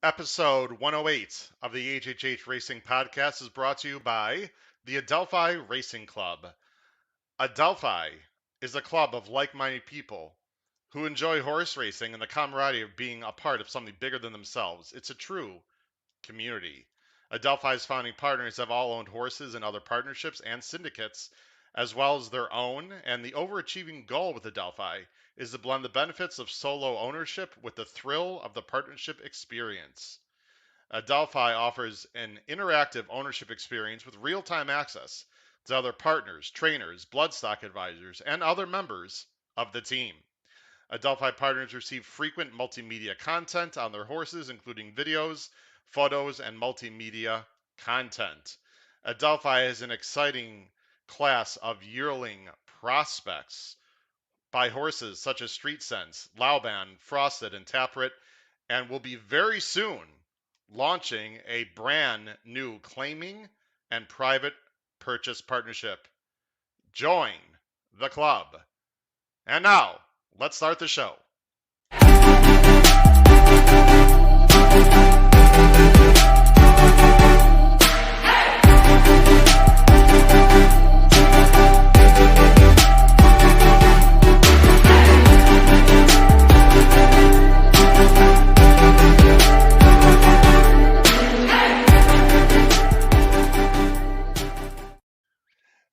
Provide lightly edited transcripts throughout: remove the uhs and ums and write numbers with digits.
Episode 108 of the HHH Racing Podcast is brought to you by the Adelphi Racing Club. Adelphi is a club of like-minded people who enjoy horse racing and the camaraderie of being a part of something bigger than themselves. It's a true community. Adelphi's founding partners have all owned horses in other partnerships and syndicates, as well as their own, and the overachieving goal with Adelphi is to blend the benefits of solo ownership with the thrill of the partnership experience. Adelphi offers an interactive ownership experience with real-time access to other partners, trainers, bloodstock advisors, and other members of the team. Adelphi partners receive frequent multimedia content on their horses, including videos, photos, and multimedia content. Adelphi has an exciting class of yearling prospects by horses such as Street Sense, Lauban, Frosted, and Taprit, and will be very soon launching a brand new claiming and private purchase partnership. Join the club. And now, let's start the show.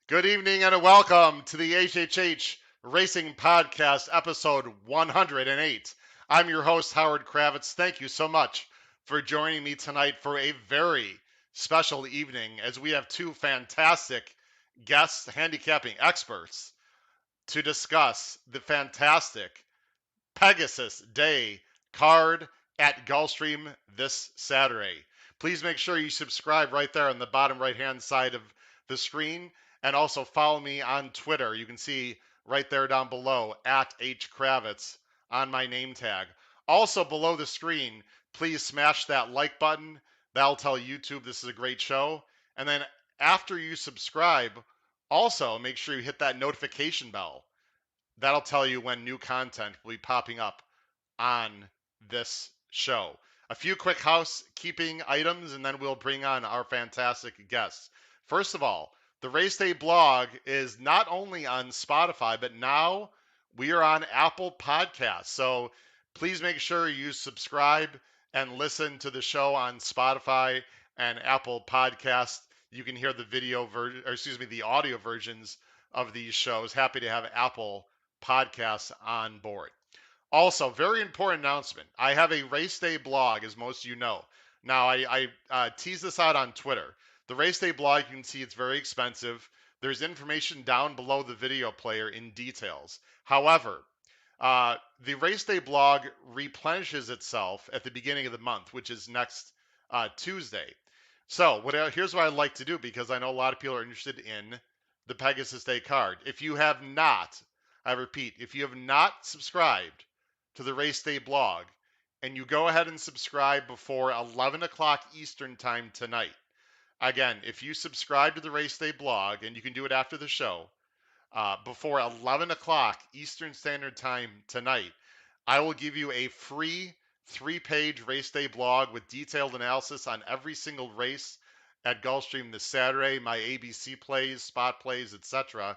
Good evening and welcome to the HHH Racing Podcast, episode 108. I'm your host, Howard Kravitz. Thank you so much for joining me tonight for a very special evening as we have two fantastic guests, handicapping experts, to discuss the fantastic Pegasus Day card at Gulfstream this Saturday. Please make sure you subscribe right there on the bottom right-hand side of the screen. And also follow me on Twitter. You can see right there down below, @HKravitz on my name tag. Also below the screen, please smash that like button. That'll tell YouTube this is a great show. And then after you subscribe, also make sure you hit that notification bell. That'll tell you when new content will be popping up on this show. A few quick housekeeping items, and then we'll bring on our fantastic guests. First of all, the Race Day blog is not only on Spotify, but now we are on Apple Podcasts. So please make sure you subscribe and listen to the show on Spotify and Apple Podcasts. You can hear the the audio versions of these shows. Happy to have Apple Podcasts on board. Also, very important announcement. I have a Race Day blog, as most of you know. Now, I tease this out on Twitter. The Race Day blog, you can see it's very expensive. There's information down below the video player in details. However, the Race Day blog replenishes itself at the beginning of the month, which is next Tuesday. So here's what I'd like to do, because I know a lot of people are interested in the Pegasus Day card. If you have not, I repeat, if you have not subscribed to the Race Day blog, and you go ahead and subscribe before 11 o'clock Eastern time tonight, again, if you subscribe to the Race Day blog, and you can do it after the show, before 11 o'clock Eastern Standard Time tonight, I will give you a free 3-page Race Day blog with detailed analysis on every single race at Gulfstream this Saturday, my ABC plays, spot plays, etc.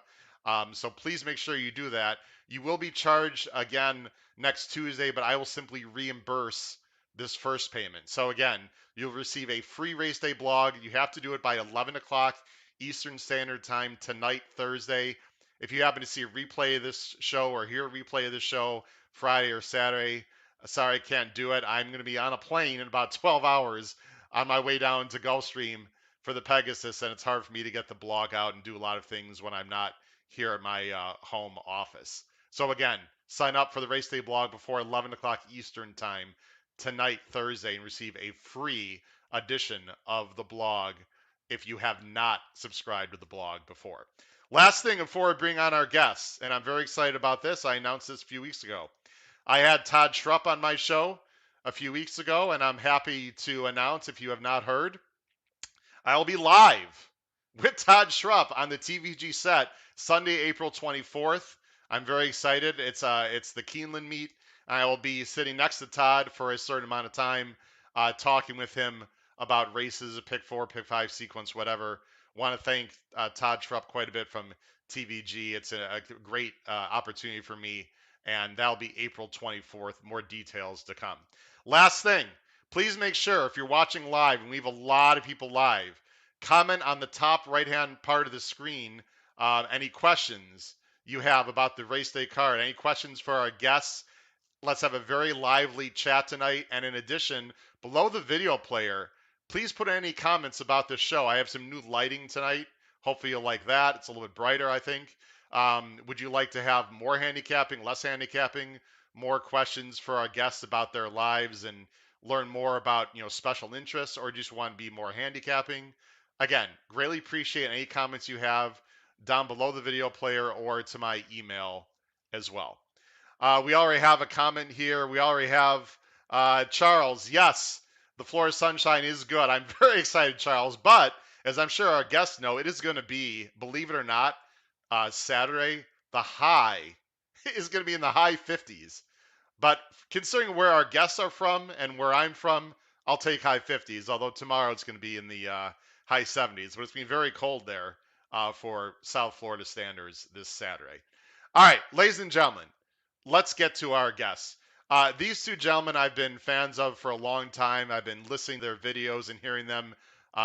So please make sure you do that. You will be charged again next Tuesday, but I will simply reimburse this first payment. So again, you'll receive a free Race Day blog. You have to do it by 11 o'clock Eastern Standard Time tonight, Thursday. If you happen to see a replay of this show or hear a replay of this show Friday or Saturday, sorry, I can't do it. I'm going to be on a plane in about 12 hours on my way down to Gulfstream for the Pegasus, and it's hard for me to get the blog out and do a lot of things when I'm not here at my home office. So again, sign up for the Race Day blog before 11 o'clock Eastern Time tonight, Thursday, and receive a free edition of the blog if you have not subscribed to the blog before. Last thing before we bring on our guests, and I'm very excited about this. I announced this a few weeks ago. I had Todd Schrupp on my show a few weeks ago, and I'm happy to announce, if you have not heard, I'll be live with Todd Schrupp on the TVG set Sunday, April 24th. I'm very excited. It's the Keeneland meet. I will be sitting next to Todd for a certain amount of time talking with him about races, a pick 4, pick 5 sequence, whatever. Want to thank Todd Trupp quite a bit from TVG. It's a great opportunity for me, and that'll be April 24th. More details to come. Last thing, please make sure if you're watching live, and we have a lot of people live, comment on the top right-hand part of the screen any questions you have about the race day card, any questions for our guests. Let's have a very lively chat tonight. And in addition, below the video player, please put any comments about this show. I have some new lighting tonight. Hopefully you'll like that. It's a little bit brighter, I think. Would you like to have more handicapping, less handicapping, more questions for our guests about their lives and learn more about, special interests, or just want to be more handicapping? Again, greatly appreciate any comments you have down below the video player or to my email as well. We already have a comment here. We already have Charles. Yes, the Florida sunshine is good. I'm very excited, Charles. But as I'm sure our guests know, it is going to be, believe it or not, Saturday. The high is going to be in the high 50s. But considering where our guests are from and where I'm from, I'll take high 50s. Although tomorrow it's going to be in the high 70s. But it's been very cold there for South Florida standards this Saturday. All right, ladies and gentlemen, let's get to our guests. These two gentlemen I've been fans of for a long time. I've been listening to their videos and hearing them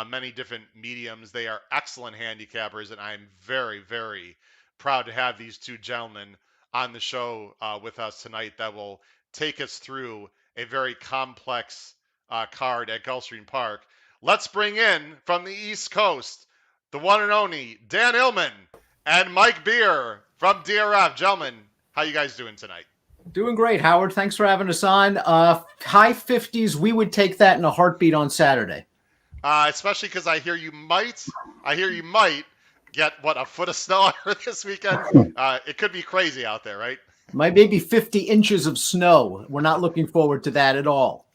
many different mediums. They are excellent handicappers, and I'm very, very proud to have these two gentlemen on the show with us tonight that will take us through a very complex card at Gulfstream Park. Let's bring in from the East Coast the one and only Dan Illman and Mike Beer from DRF. Gentlemen, how you guys doing tonight? Doing great, Howard. Thanks for having us on. High 50s, we would take that in a heartbeat on Saturday. Especially because I hear you might get, a foot of snow this weekend. It could be crazy out there, right? Maybe 50 inches of snow. We're not looking forward to that at all.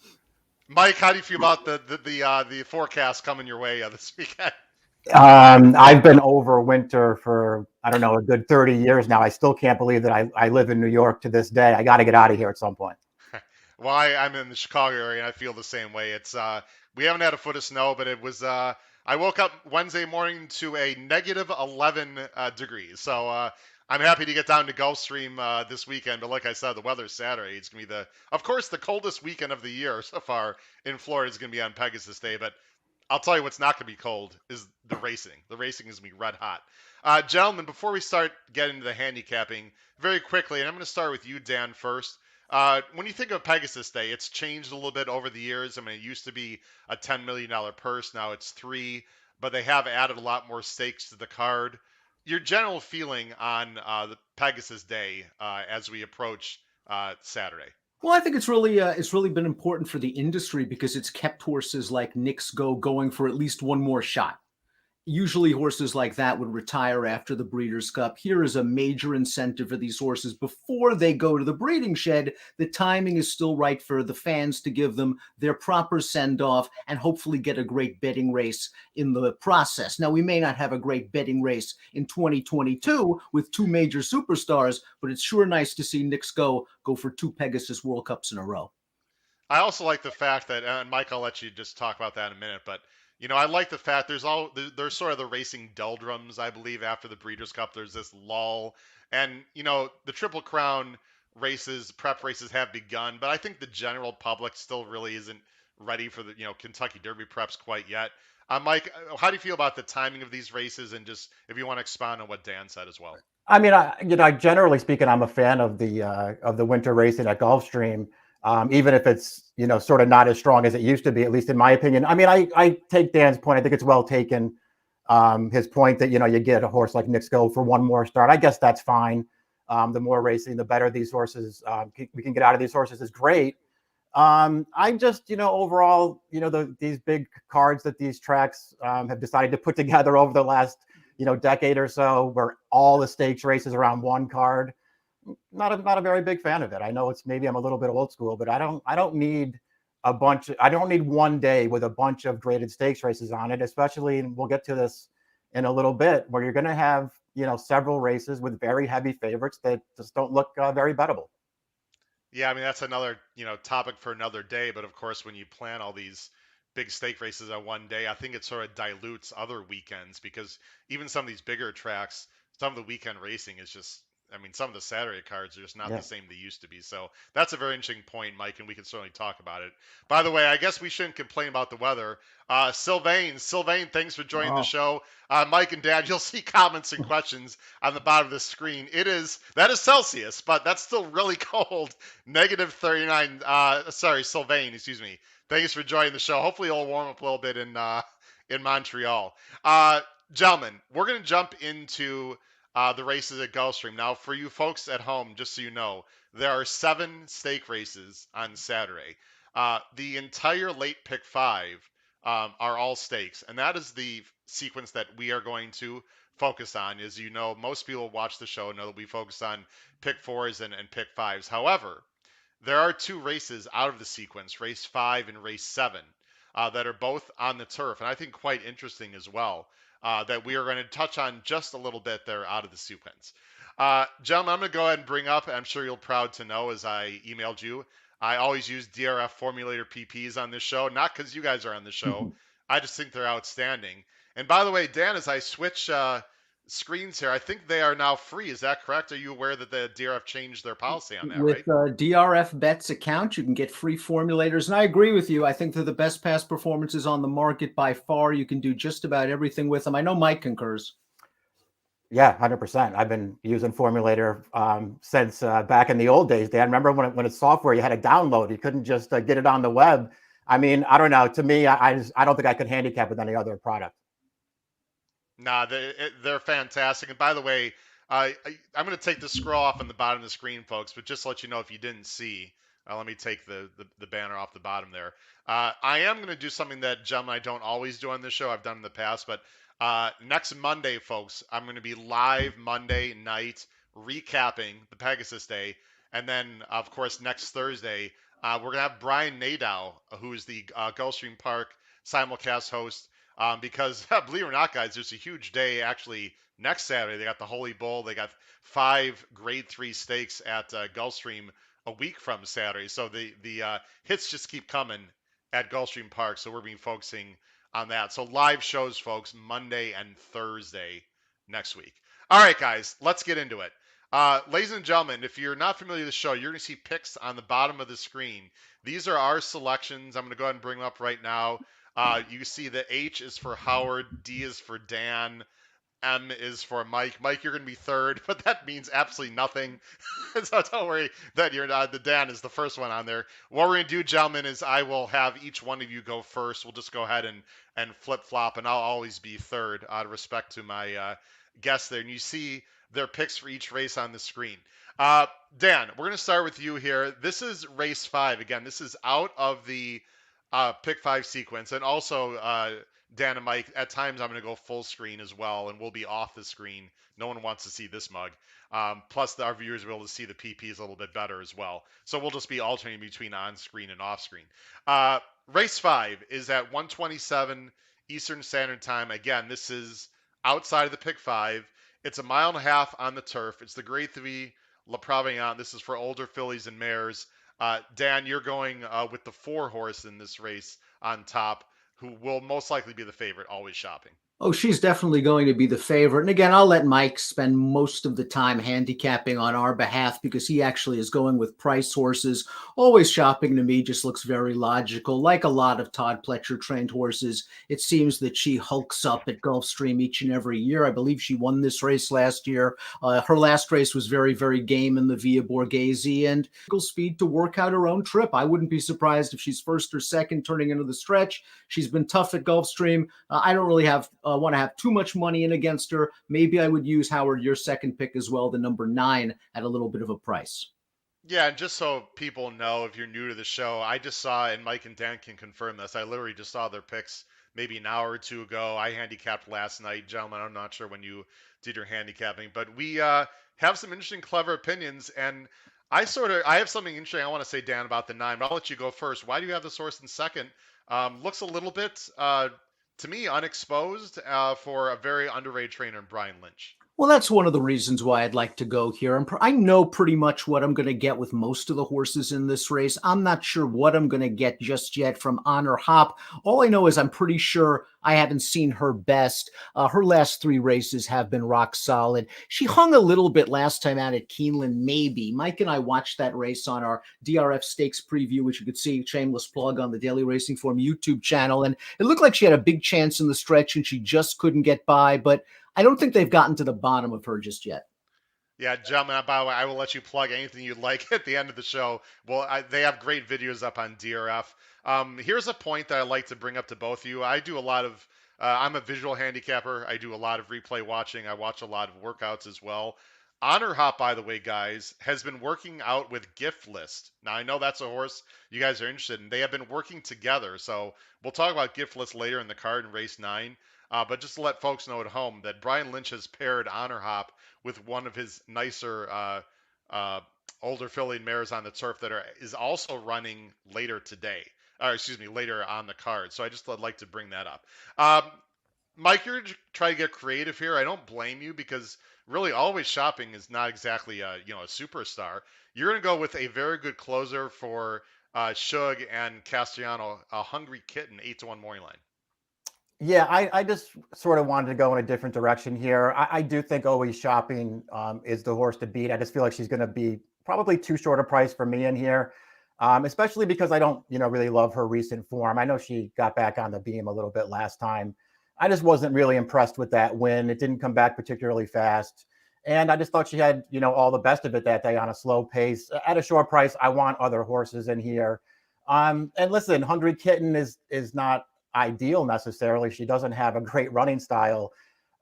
Mike, how do you feel about the forecast coming your way this weekend? I've been over winter for, I don't know, a good 30 years now. I still can't believe that I live in New York to this day. I got to get out of here at some point. Well, I'm in the Chicago area, and I feel the same way. It's we haven't had a foot of snow, but it was. I woke up Wednesday morning to a negative 11 degrees. So I'm happy to get down to Gulfstream this weekend. But like I said, the weather Saturday. It's going to be of course, the coldest weekend of the year so far in Florida is going to be on Pegasus Day. But I'll tell you what's not going to be cold is the racing. The racing is going to be red hot. Gentlemen, before we start getting into the handicapping, very quickly, and I'm going to start with you, Dan, first. When you think of Pegasus Day, it's changed a little bit over the years. I mean, it used to be a $10 million purse. Now it's $3 million, but they have added a lot more stakes to the card. Your general feeling on the Pegasus Day as we approach Saturday? Well, I think it's really been important for the industry because it's kept horses like Knicks Go going for at least one more shot. Usually horses like that would retire after the Breeders' Cup. Here is a major incentive for these horses before they go to the breeding shed. The timing is still right for the fans to give them their proper send-off and hopefully get a great betting race in the process. Now, we may not have a great betting race in 2022 with two major superstars, but it's sure nice to see Knicks Go for two Pegasus World Cups in a row. I also like the fact that, and Mike, I'll let you just talk about that in a minute, but I like the fact there's sort of the racing doldrums, I believe, after the Breeders' Cup. There's this lull. And, the Triple Crown races, prep races have begun, but I think the general public still really isn't ready for the, Kentucky Derby preps quite yet. Mike, how do you feel about the timing of these races, and just if you want to expound on what Dan said as well? I mean, generally speaking, I'm a fan of the winter racing at Gulfstream. Even if it's, sort of not as strong as it used to be, at least in my opinion. I mean, I take Dan's point. I think it's well taken. His point that, you get a horse like Knicks Go for one more start. I guess that's fine. The more racing, the better these horses we can get out of these horses is great. I just, overall, these big cards that these tracks have decided to put together over the last, decade or so, where all the stakes races around one card. Not a very big fan of it. I know maybe I'm a little bit old school, but I don't need I don't need one day with a bunch of graded stakes races on it, especially, and we'll get to this in a little bit, where you're going to have, several races with very heavy favorites that just don't look very bettable. Yeah, I mean that's another, topic for another day, but of course when you plan all these big stake races on one day, I think it sort of dilutes other weekends because even some of these bigger tracks, some of the weekend racing is just I mean, some of the Saturday cards are just not the Yeah. same they used to be. So that's a very interesting point, Mike, and we can certainly talk about it. By the way, I guess we shouldn't complain about the weather. Sylvain, thanks for joining the Oh, show. Mike and Dad, you'll see comments and questions on the bottom of the screen. That is Celsius, but that's still really cold. Negative 39. Sorry, Sylvain, excuse me. Thanks for joining the show. Hopefully, it'll warm up a little bit in Montreal. Uh, Gentlemen, we're going to jump into the races at Gulfstream. Now, for you folks at home, just so you know, there are 7 stake races on Saturday. The entire late pick 5 are all stakes, and that is the sequence that we are going to focus on. As you know, most people watch the show know that we focus on pick 4s and pick 5s. However, there are 2 races out of the sequence, race 5 and race 7, that are both on the turf, and I think quite interesting as well, that we are going to touch on just a little bit there out of the sequence. Gentlemen, I'm going to go ahead and bring up, and I'm sure you'll proud to know as I emailed you, I always use DRF formulator PPs on this show, not because you guys are on the show. I just think they're outstanding. And by the way, Dan, as I switch screens here, I think they are now free. Is that correct? Are you aware that the DRF changed their policy on that, with right? DRF Bets account, you can get free formulators. And I agree with you. I think they're the best past performances on the market by far. You can do just about everything with them. I know Mike concurs. Yeah, 100%. I've been using Formulator since back in the old days, Dan. Remember when it's software, you had to download. You couldn't just get it on the web. I mean, I don't know. To me, I don't think I could handicap with any other product. Nah, they're fantastic. And by the way, I'm going to take the scroll off on the bottom of the screen, folks, but just to let you know if you didn't see, let me take the banner off the bottom there. I am going to do something that Jim and I don't always do on this show. I've done in the past, but next Monday, folks, I'm going to be live Monday night recapping the Pegasus Day. And then, of course, next Thursday, we're going to have Brian Nadeau, who is the Gulfstream Park simulcast host. Because believe it or not, guys, there's a huge day actually next Saturday. They got the Holy Bull. They got 5 Grade 3 stakes at Gulfstream a week from Saturday. So the hits just keep coming at Gulfstream Park. So we're being focusing on that. So live shows, folks, Monday and Thursday next week. All right, guys, let's get into it. Ladies and gentlemen, if you're not familiar with the show, you're going to see picks on the bottom of the screen. These are our selections. I'm going to go ahead and bring them up right now. You see the H is for Howard, D is for Dan, M is for Mike. Mike, you're going to be third, but that means absolutely nothing. So don't worry that you're not. The Dan is the first one on there. What we're going to do, gentlemen, is I will have each one of you go first. We'll just go ahead and flip flop, and I'll always be third out of respect to my guests there. And you see their picks for each race on the screen. Dan, we're going to start with you here. This is race 5. Again, this is out of the pick 5 sequence. And also, Dan and Mike, at times I'm going to go full screen as well, and we'll be off the screen. No one wants to see this mug. Plus, our viewers will be able to see the PPs a little bit better as well. So we'll just be alternating between on screen and off screen. Race 5 is at 1:27 Eastern Standard Time. Again, this is outside of the pick 5. It's a mile and a half on the turf. It's the Grade 3 La Provenant. This is for older fillies and mares. Dan, you're going with the 4 horse in this race on top, who will most likely be the favorite, Always Shopping. Oh, she's definitely going to be the favorite. And again, I'll let Mike spend most of the time handicapping on our behalf because he actually is going with price horses. Always Shopping to me just looks very logical. Like a lot of Todd Pletcher trained horses, it seems that she hulks up at Gulfstream each and every year. I believe she won this race last year. Her last race was very, very game in the Via Borghese and speed to work out her own trip. I wouldn't be surprised if she's first or second turning into the stretch. She's been tough at Gulfstream. I don't really want to have too much money in against her. Maybe I would use, Howard, your second pick as well, the number 9 at a little bit of a price. Yeah, and just so people know, if you're new to the show, I just saw, and Mike and Dan can confirm this, I literally just saw their picks maybe an hour or two ago. I handicapped last night. Gentlemen, I'm not sure when you did your handicapping, but we have some interesting, clever opinions, and I have something interesting I want to say, Dan, about the 9, but I'll let you go first. Why do you have this horse in second? Looks a little bit, to me, unexposed for a very underrated trainer, Brian Lynch. Well, that's one of the reasons why I'd like to go here. I know pretty much what I'm going to get with most of the horses in this race. I'm not sure what I'm going to get just yet from Honor Hop. All I know is I'm pretty sure I haven't seen her best. Her last three races have been rock solid. She hung a little bit last time out at Keeneland, maybe. Mike and I watched that race on our DRF Stakes preview, which you could see, shameless plug, on the Daily Racing Form YouTube channel. And it looked like she had a big chance in the stretch and she just couldn't get by. But I don't think they've gotten to the bottom of her just yet. Yeah, gentlemen, by the way, I will let you plug anything you'd like at the end of the show. Well, they have great videos up on DRF. Here's a point that I like to bring up to both of you. I do a lot of, I'm a visual handicapper. I do a lot of replay watching. I watch a lot of workouts as well. Honor Hop, by the way, guys, has been working out with Gift List. Now, I know that's a horse you guys are interested in. They have been working together. So we'll talk about Gift List later in the card in race 9. But just to let folks know at home that Brian Lynch has paired Honor Hop with one of his nicer uh, older filly mares on the turf is also running later today, or excuse me, later on the card. So I just would like to bring that up. Mike, you're trying to get creative here. I don't blame you because really Always Shopping is not exactly a superstar. You're going to go with a very good closer for Shug and Castellano, a Hungry Kitten, 8-1 morning line. Yeah, I just sort of wanted to go in a different direction here. I do think Always Shopping is the horse to beat. I just feel like she's going to be probably too short a price for me in here, especially because I don't, really love her recent form. I know she got back on the beam a little bit last time. I just wasn't really impressed with that win. It didn't come back particularly fast. And I just thought she had, all the best of it that day on a slow pace. At a short price, I want other horses in here. And listen, Hungry Kitten is not ideal necessarily. She doesn't have a great running style.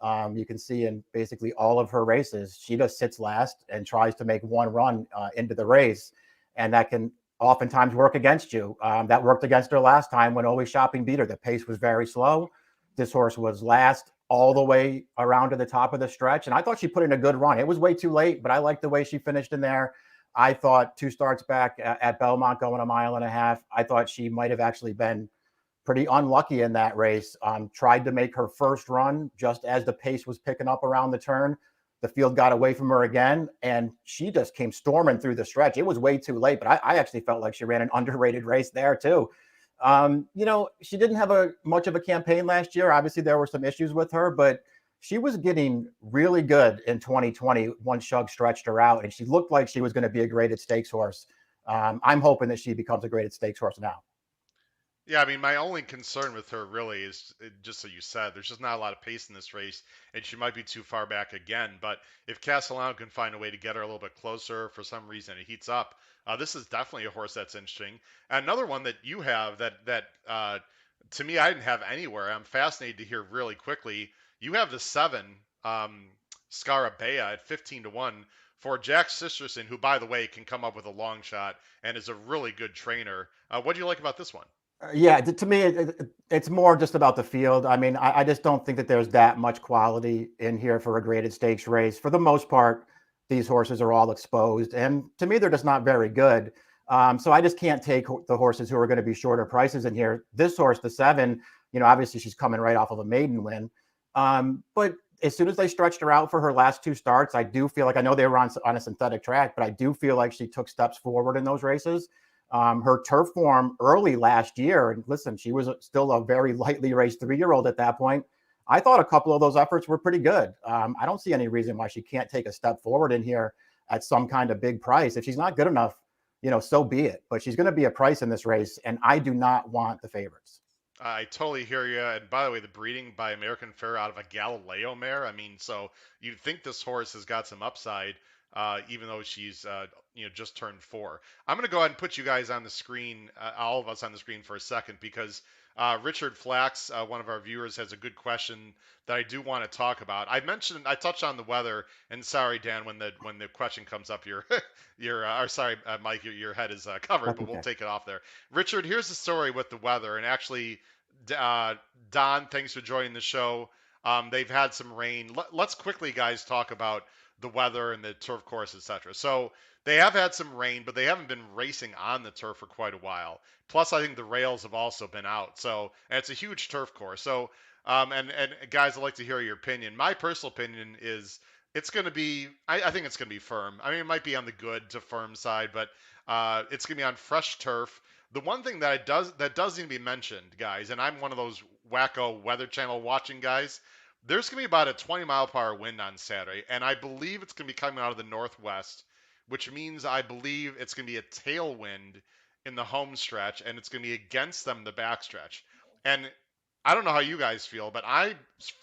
You can see in basically all of her races, she just sits last and tries to make one run into the race. And that can oftentimes work against you. That worked against her last time when Always Shopping beat her. The pace was very slow. This horse was last all the way around to the top of the stretch. And I thought she put in a good run. It was way too late, but I liked the way she finished in there. I thought 2 starts back at Belmont going 1.5 miles, I thought she might have actually been pretty unlucky in that race. Tried to make her first run just as the pace was picking up around the turn. The field got away from her again, and she just came storming through the stretch. It was way too late, but I actually felt like she ran an underrated race there too. She didn't have much of a campaign last year. Obviously, there were some issues with her, but she was getting really good in 2020 once Shug stretched her out, and she looked like she was going to be a graded stakes horse. I'm hoping that she becomes a graded stakes horse now. Yeah, I mean, my only concern with her really is just so you said, there's just not a lot of pace in this race, and she might be too far back again. But if Castellano can find a way to get her a little bit closer for some reason, it heats up. This is definitely a horse that's interesting. And another one that you have that to me I didn't have anywhere. I'm fascinated to hear really quickly. You have the 7 Scarabea at 15-1 for Jack Sisterson, who by the way can come up with a long shot and is a really good trainer. What do you like about this one? Yeah, to me, it's more just about the field. I mean, I just don't think that there's that much quality in here for a graded stakes race. For the most part, these horses are all exposed, and to me, they're just not very good. So I just can't take the horses who are going to be shorter prices in here. This horse, the 7, obviously she's coming right off of a maiden win. But as soon as they stretched her out for her last 2 starts, I do feel like, I know they were on a synthetic track, but I do feel like she took steps forward in those races. Her turf form early last year, and listen, she was still a very lightly raced 3-year-old at that point. I thought a couple of those efforts were pretty good. I don't see any reason why she can't take a step forward in here at some kind of big price. If she's not good enough, so be it. But she's going to be a price in this race, and I do not want the favorites. I totally hear you. And by the way, the breeding by American Fair out of a Galileo mare. I mean, so you'd think this horse has got some upside, even though she's just turned 4. I'm going to go ahead and put you guys on the screen, all of us on the screen for a second, because Richard Flax, one of our viewers, has a good question that I do want to talk about. I touched on the weather, and sorry, Dan, when the question comes up, or sorry, Mike, your head is covered, That's but we'll okay. take it off there. Richard, here's the story with the weather, and actually, Don, thanks for joining the show. They've had some rain. Let's quickly, guys, talk about the weather and the turf course, etc. So they have had some rain, but they haven't been racing on the turf for quite a while. Plus, I think the rails have also been out. So and it's a huge turf course. So and guys, I'd like to hear your opinion. My personal opinion is It's going to be, I think it's going to be firm. I mean, it might be on the good to firm side, but it's going to be on fresh turf. The one thing that does need to be mentioned, guys, and I'm one of those wacko Weather Channel watching guys. There's going to be about a 20-mile-per-hour wind on Saturday, and I believe it's going to be coming out of the northwest, which means I believe it's going to be a tailwind in the home stretch, and it's going to be against them in the backstretch. And I don't know how you guys feel, but I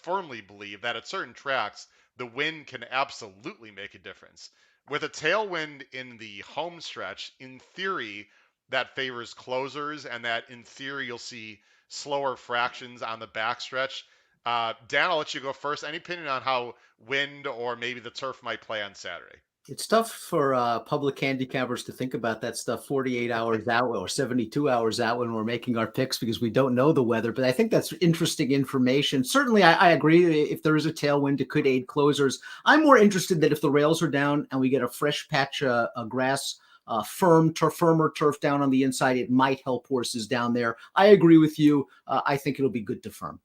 firmly believe that at certain tracks, the wind can absolutely make a difference. With a tailwind in the home stretch, in theory, that favors closers, and that in theory you'll see slower fractions on the backstretch. Dan, I'll let you go first. Any opinion on how wind or maybe the turf might play on Saturday? It's tough for public handicappers to think about that stuff 48 hours out or 72 hours out when we're making our picks because we don't know the weather. But I think that's interesting information. Certainly, I agree. If there is a tailwind, it could aid closers. I'm more interested that if the rails are down and we get a fresh patch of grass, firmer turf down on the inside, it might help horses down there. I agree with you. I think it'll be good to firm.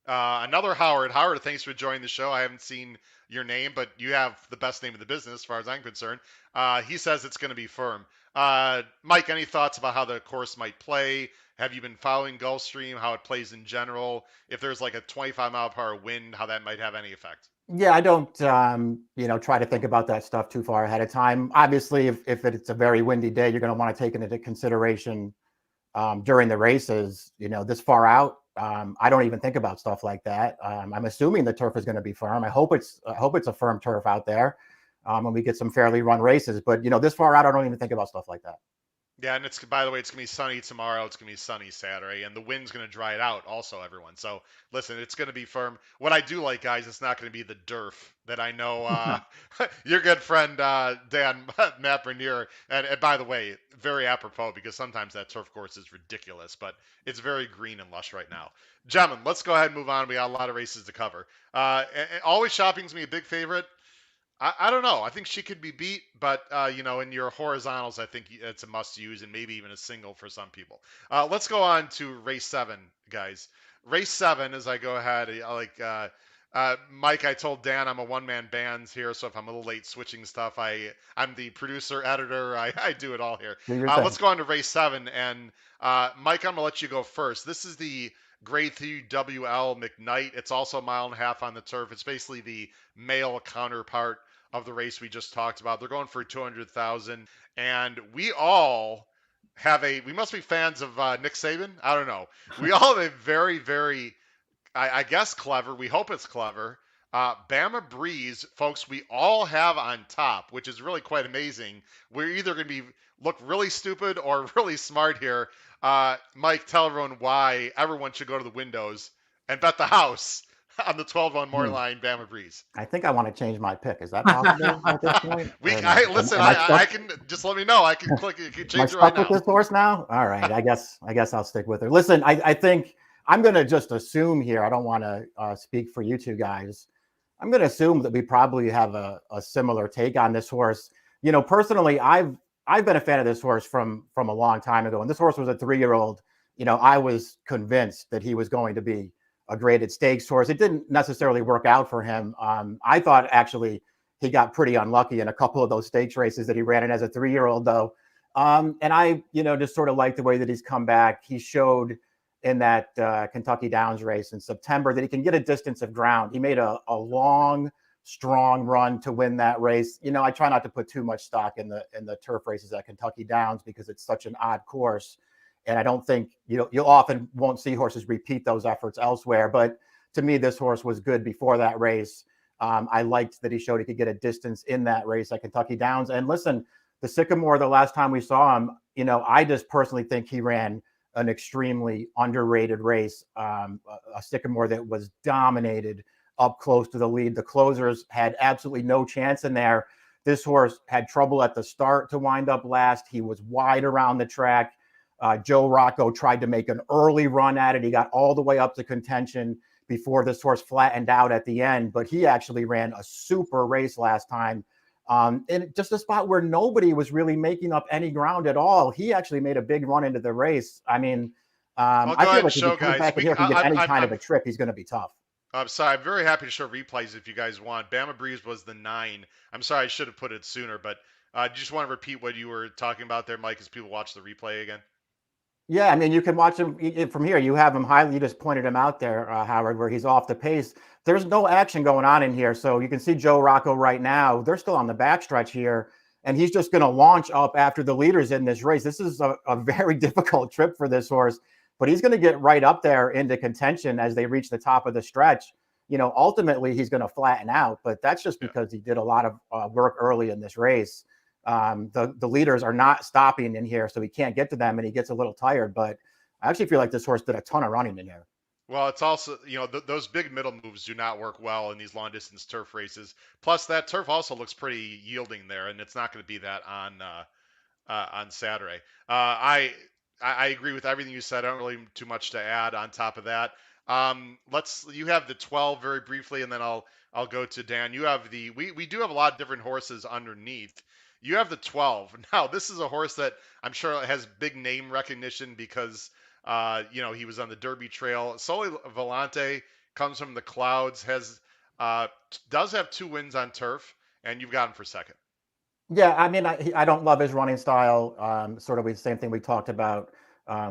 Another Howard. Howard, thanks for joining the show. I haven't seen your name, but you have the best name in the business as far as I'm concerned. He says it's going to be firm. Mike, any thoughts about how the course might play? Have you been following Gulfstream, how it plays in general? If there's like a 25-mile-per-hour wind, how that might have any effect? Yeah, I don't, try to think about that stuff too far ahead of time. Obviously, if it's a very windy day, you're going to want to take it into consideration during the races. This far out, I don't even think about stuff like that. I'm assuming the turf is going to be firm. I hope it's a firm turf out there, and we get some fairly run races. But this far out, I don't even think about stuff like that. Yeah, and by the way, it's going to be sunny tomorrow. It's going to be sunny Saturday, and the wind's going to dry it out also, everyone. So, listen, it's going to be firm. What I do like, guys, it's not going to be the DRF that I know your good friend Dan, Matt Bernier, and by the way, very apropos because sometimes that turf course is ridiculous, but it's very green and lush right now. Gentlemen, let's go ahead and move on. We got a lot of races to cover. Always Shopping's me a big favorite. I don't know. I think she could be beat, but in your horizontals, I think it's a must use and maybe even a single for some people. Let's go on to race 7, guys. Race 7, as I go ahead, Mike, I told Dan I'm a one-man band here, so if I'm a little late switching stuff, I'm the producer, editor. I do it all here. Let's go on to race 7, and Mike, I'm gonna let you go first. This is the Grade 3 WL McKnight. It's also a mile and a half on the turf. It's basically the male counterpart of the race we just talked about. They're going for 200,000, and we all we must be fans of Nick Saban. I don't know. We all have a very, very, I guess clever. We hope it's clever. Bama Breeze, folks, we all have on top, which is really quite amazing. We're either going to look really stupid or really smart here. Mike, tell everyone why everyone should go to the windows and bet the house on the 12-1 morning line, Bama Breeze. I think I want to change my pick. Is that possible at this point? I can just let me know. I can click. You can change it right now. With this horse now? All right. I guess I'll stick with her. Listen, I think I'm going to just assume here. I don't want to speak for you two guys. I'm going to assume that we probably have a similar take on this horse. Personally, I've been a fan of this horse from a long time ago. And this horse was a 3-year-old. I was convinced that he was going to be a graded stakes horse. It didn't necessarily work out for him. I thought actually he got pretty unlucky in a couple of those stakes races that he ran in as a 3-year-old, though. And I, just sort of like the way that he's come back. He showed in that Kentucky Downs race in September that he can get a distance of ground. He made a long, strong run to win that race. I try not to put too much stock in the turf races at Kentucky Downs because it's such an odd course. And I don't think, you often won't see horses repeat those efforts elsewhere. But to me, this horse was good before that race. I liked that he showed he could get a distance in that race at Kentucky Downs. And listen, the Sycamore, the last time we saw him, I just personally think he ran an extremely underrated race, a Sycamore that was dominated up close to the lead. The closers had absolutely no chance in there. This horse had trouble at the start to wind up last. He was wide around the track. Joe Rocco tried to make an early run at it. He got all the way up to contention before this horse flattened out at the end, but he actually ran a super race last time. In just a spot where nobody was really making up any ground at all. He actually made a big run into the race. I mean, I feel like if he comes back here and get any kind of a trip, he's going to be tough. I'm sorry. I'm very happy to show replays if you guys want. Bama Breeze was the 9. I'm sorry, I should have put it sooner, but do you just want to repeat what you were talking about there, Mike, as people watch the replay again? Yeah, I mean, you can watch him from here. You have him highly. You just pointed him out there, Howard, where he's off the pace. There's no action going on in here. So you can see Joe Rocco right now. They're still on the backstretch here, and he's just going to launch up after the leaders in this race. This is a very difficult trip for this horse, but he's going to get right up there into contention as they reach the top of the stretch. Ultimately, he's going to flatten out, but that's just because he did a lot of work early in this race. The leaders are not stopping in here, so he can't get to them, and he gets a little tired. But I actually feel like this horse did a ton of running in here. Well, it's also, those big middle moves do not work well in these long distance turf races. Plus, that turf also looks pretty yielding there, and it's not going to be that on Saturday. I agree with everything you said. I don't really too much to add on top of that. You have the 12 very briefly, and then I'll go to Dan. You have we do have a lot of different horses underneath. You have the 12. Now, this is a horse that I'm sure has big name recognition because he was on the Derby Trail. Sole Volante comes from the clouds, does have 2 wins on turf, and you've got him for second. Yeah, I mean, I don't love his running style. Sort of the same thing we talked about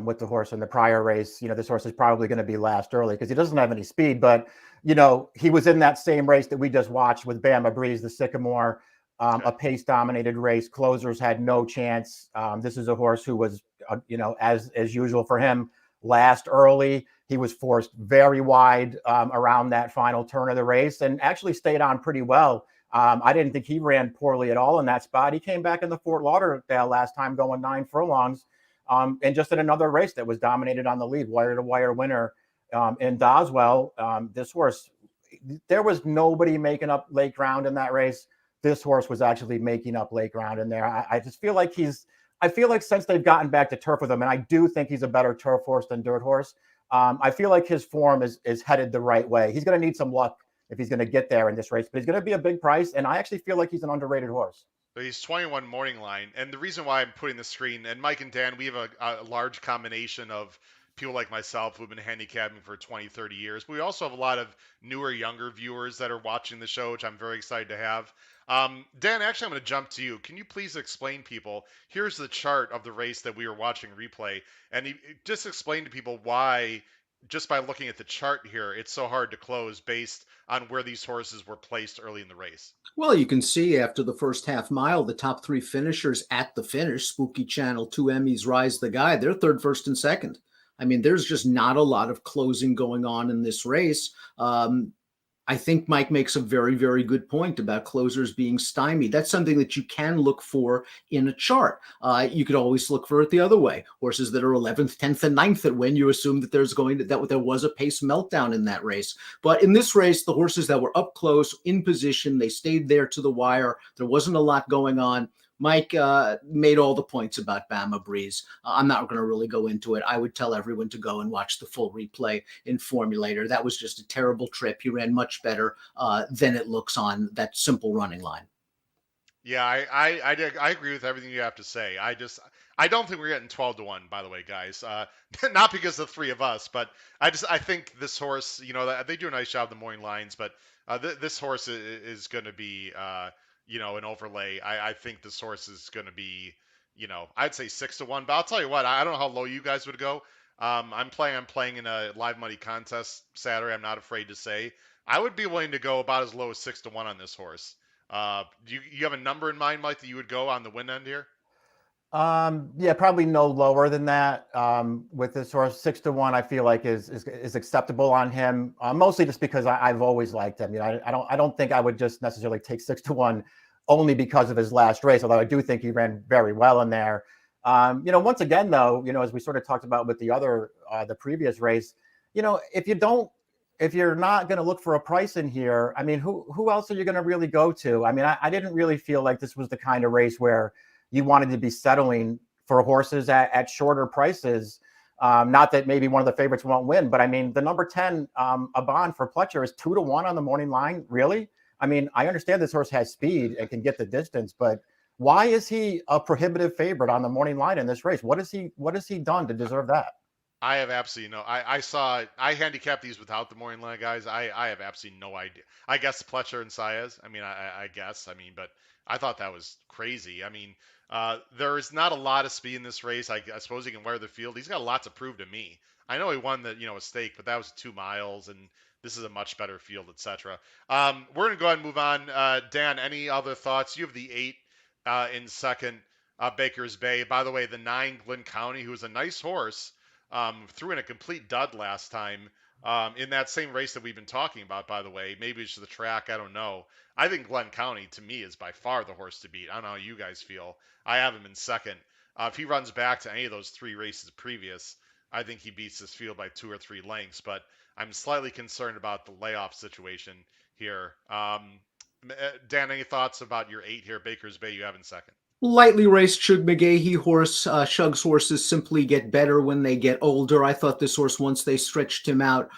with the horse in the prior race. This horse is probably going to be last early because he doesn't have any speed. But, he was in that same race that we just watched with Bama Breeze, the Sycamore, a pace-dominated race. Closers had no chance. This is a horse who was, as usual for him, last early. He was forced very wide around that final turn of the race and actually stayed on pretty well. I didn't think he ran poorly at all in that spot. He came back in the Fort Lauderdale last time going 9 furlongs and just in another race that was dominated on the lead, wire-to-wire winner in Doswell. This horse, there was nobody making up late ground in that race. This horse was actually making up late ground in there. I just feel like since they've gotten back to turf with him, and I do think he's a better turf horse than dirt horse, I feel like his form is headed the right way. He's going to need some luck if he's going to get there in this race, but he's going to be a big price, and I actually feel like he's an underrated horse. So he's 21 morning line, and the reason why I'm putting the screen, and Mike and Dan, we have a large combination of people like myself who've been handicapping for 20, 30 years. But we also have a lot of newer, younger viewers that are watching the show, which I'm very excited to have. Dan, actually, I'm going to jump to you. Can you please explain people? Here's the chart of the race that we were watching replay, and just explain to people why, just by looking at the chart here, it's so hard to close based on where these horses were placed early in the race. Well, you can see after the first half mile, the top 3 finishers at the finish, Spooky Channel, 2 Emmys, Rise the Guy, they're third, first, and second. I mean, there's just not a lot of closing going on in this race. I think Mike makes a very, very good point about closers being stymied. That's something that you can look for in a chart. You could always look for it the other way. Horses that are 11th, 10th, and 9th that win, you assume that there was a pace meltdown in that race. But in this race, the horses that were up close, in position, they stayed there to the wire. There wasn't a lot going on. Mike made all the points about Bama Breeze. I'm not going to really go into it. I would tell everyone to go and watch the full replay in Formulator. That was just a terrible trip. He ran much better than it looks on that simple running line. Yeah, I agree with everything you have to say. I don't think we're getting 12-1, by the way, guys. Not because of the 3 of us, but I think this horse, they do a nice job of the morning lines, but this horse is going to be an overlay. I think this horse is going to be, I'd say 6-1. But I'll tell you what, I don't know how low you guys would go. I'm playing in a live money contest Saturday. I'm not afraid to say I would be willing to go about as low as 6-1 on this horse. Do you have a number in mind, Mike, that you would go on the win end here? Yeah, probably no lower than that. With this horse, 6-1, I feel like is acceptable on him. Mostly just because I've always liked him. I don't think I would just necessarily take 6-1 only because of his last race. Although I do think he ran very well in there. Once again, though, as we sort of talked about with the previous race, if you're not going to look for a price in here, I mean, who else are you going to really go to? I mean, I didn't really feel like this was the kind of race where you wanted to be settling for horses at shorter prices. Not that maybe one of the favorites won't win, but I mean, the number 10, a bond for Pletcher is 2-1 on the morning line. Really? I mean, I understand this horse has speed and can get the distance, but why is he a prohibitive favorite on the morning line in this race? What has he done to deserve that? I have absolutely no. I handicapped these without the morning line guys. I have absolutely no idea. I guess Pletcher and Saez. I mean, I guess. I mean, but I thought that was crazy. I mean, there is not a lot of speed in this race. I suppose he can wear the field. He's got a lot to prove to me. I know he won the a stake, but that was 2 miles, and this is a much better field, etc. We're gonna go ahead and move on. Dan, any other thoughts? You have the 8 in second, Baker's Bay. By the way, the 9 Glen County, who was a nice horse threw in a complete dud last time in that same race that we've been talking about, by the way. Maybe it's the track. I don't know. I think Glen County, to me, is by far the horse to beat. I don't know how you guys feel. I have him in second. If he runs back to any of those 3 races previous, I think he beats this field by 2 or 3 lengths. But I'm slightly concerned about the layoff situation here. Dan, any thoughts about your 8 here, Baker's Bay, you have in second? Lightly raced Shug McGahee horse. Shug's horses simply get better when they get older. I thought this horse, once they stretched him out,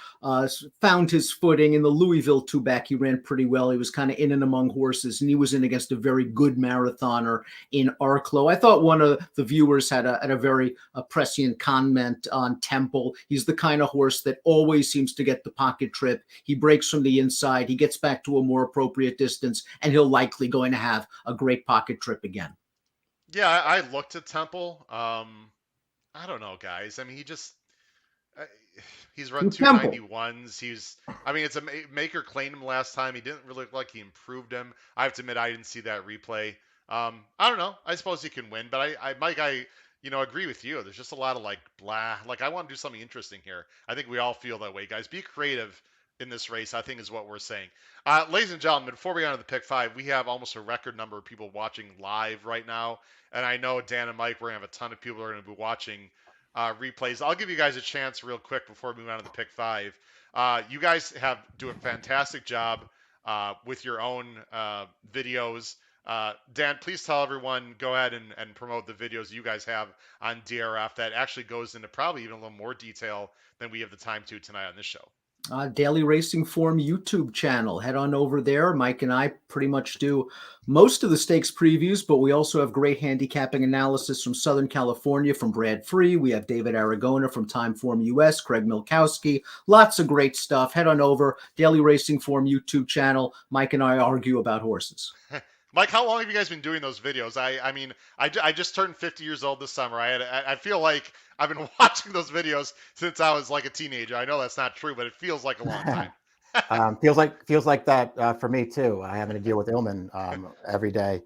found his footing. In the Louisville two-back, he ran pretty well. He was kind of in and among horses, and he was in against a very good marathoner in Arklow. I thought one of the viewers had a very prescient comment on Temple. He's the kind of horse that always seems to get the pocket trip. He breaks from the inside. He gets back to a more appropriate distance, and he'll likely going to have a great pocket trip again. Yeah, I looked at Temple. I don't know, guys. I mean, uh, he's run Temple. 291s. I mean, it's a Maker claimed him last time. He didn't really look like he improved him. I have to admit, I didn't see that replay. I don't know. I suppose he can win, but Mike, agree with you. There's just a lot of like blah. Like I want to do something interesting here. I think we all feel that way, guys. Be creative in this race, I think is what we're saying. Ladies and gentlemen, before we get on to the pick 5, we have almost a record number of people watching live right now. And I know Dan and Mike, we're going to have a ton of people who are going to be watching replays. I'll give you guys a chance real quick before we move on to the pick 5. You guys do a fantastic job with your own videos. Dan, please tell everyone, go ahead and promote the videos you guys have on DRF that actually goes into probably even a little more detail than we have the time to tonight on this show. Daily Racing Form YouTube channel. Head on over there. Mike and I pretty much do most of the stakes previews, but we also have great handicapping analysis from Southern California from Brad Free. We have David Aragona from Timeform US, Craig Milkowski. Lots of great stuff. Head on over. Daily Racing Form YouTube channel. Mike and I argue about horses. Mike, how long have you guys been doing those videos? I just turned 50 years old this summer. I feel like I've been watching those videos since I was like a teenager. I know that's not true, but it feels like a long time. Feels like that for me too. I having to deal with Illman every day.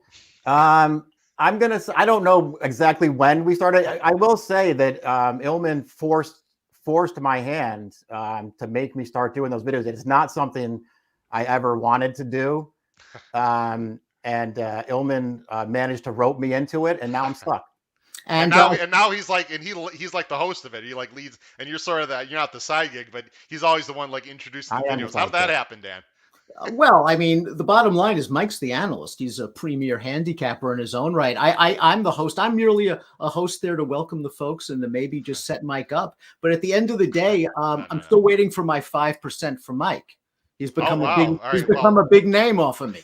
I don't know exactly when we started. I will say that Illman forced my hand to make me start doing those videos. It's not something I ever wanted to do. And Illman managed to rope me into it, and now I'm stuck. And now he's like the host of it. He like leads, and you're sort of you're not the side gig, but he's always the one like introducing the videos. How did that happen, Dan? Well, I mean, the bottom line is Mike's the analyst. He's a premier handicapper in his own right. I'm the host. I'm merely a host there to welcome the folks and to maybe just set Mike up. But at the end of the day, I'm still waiting for my 5% from Mike. He's become a big name off of me.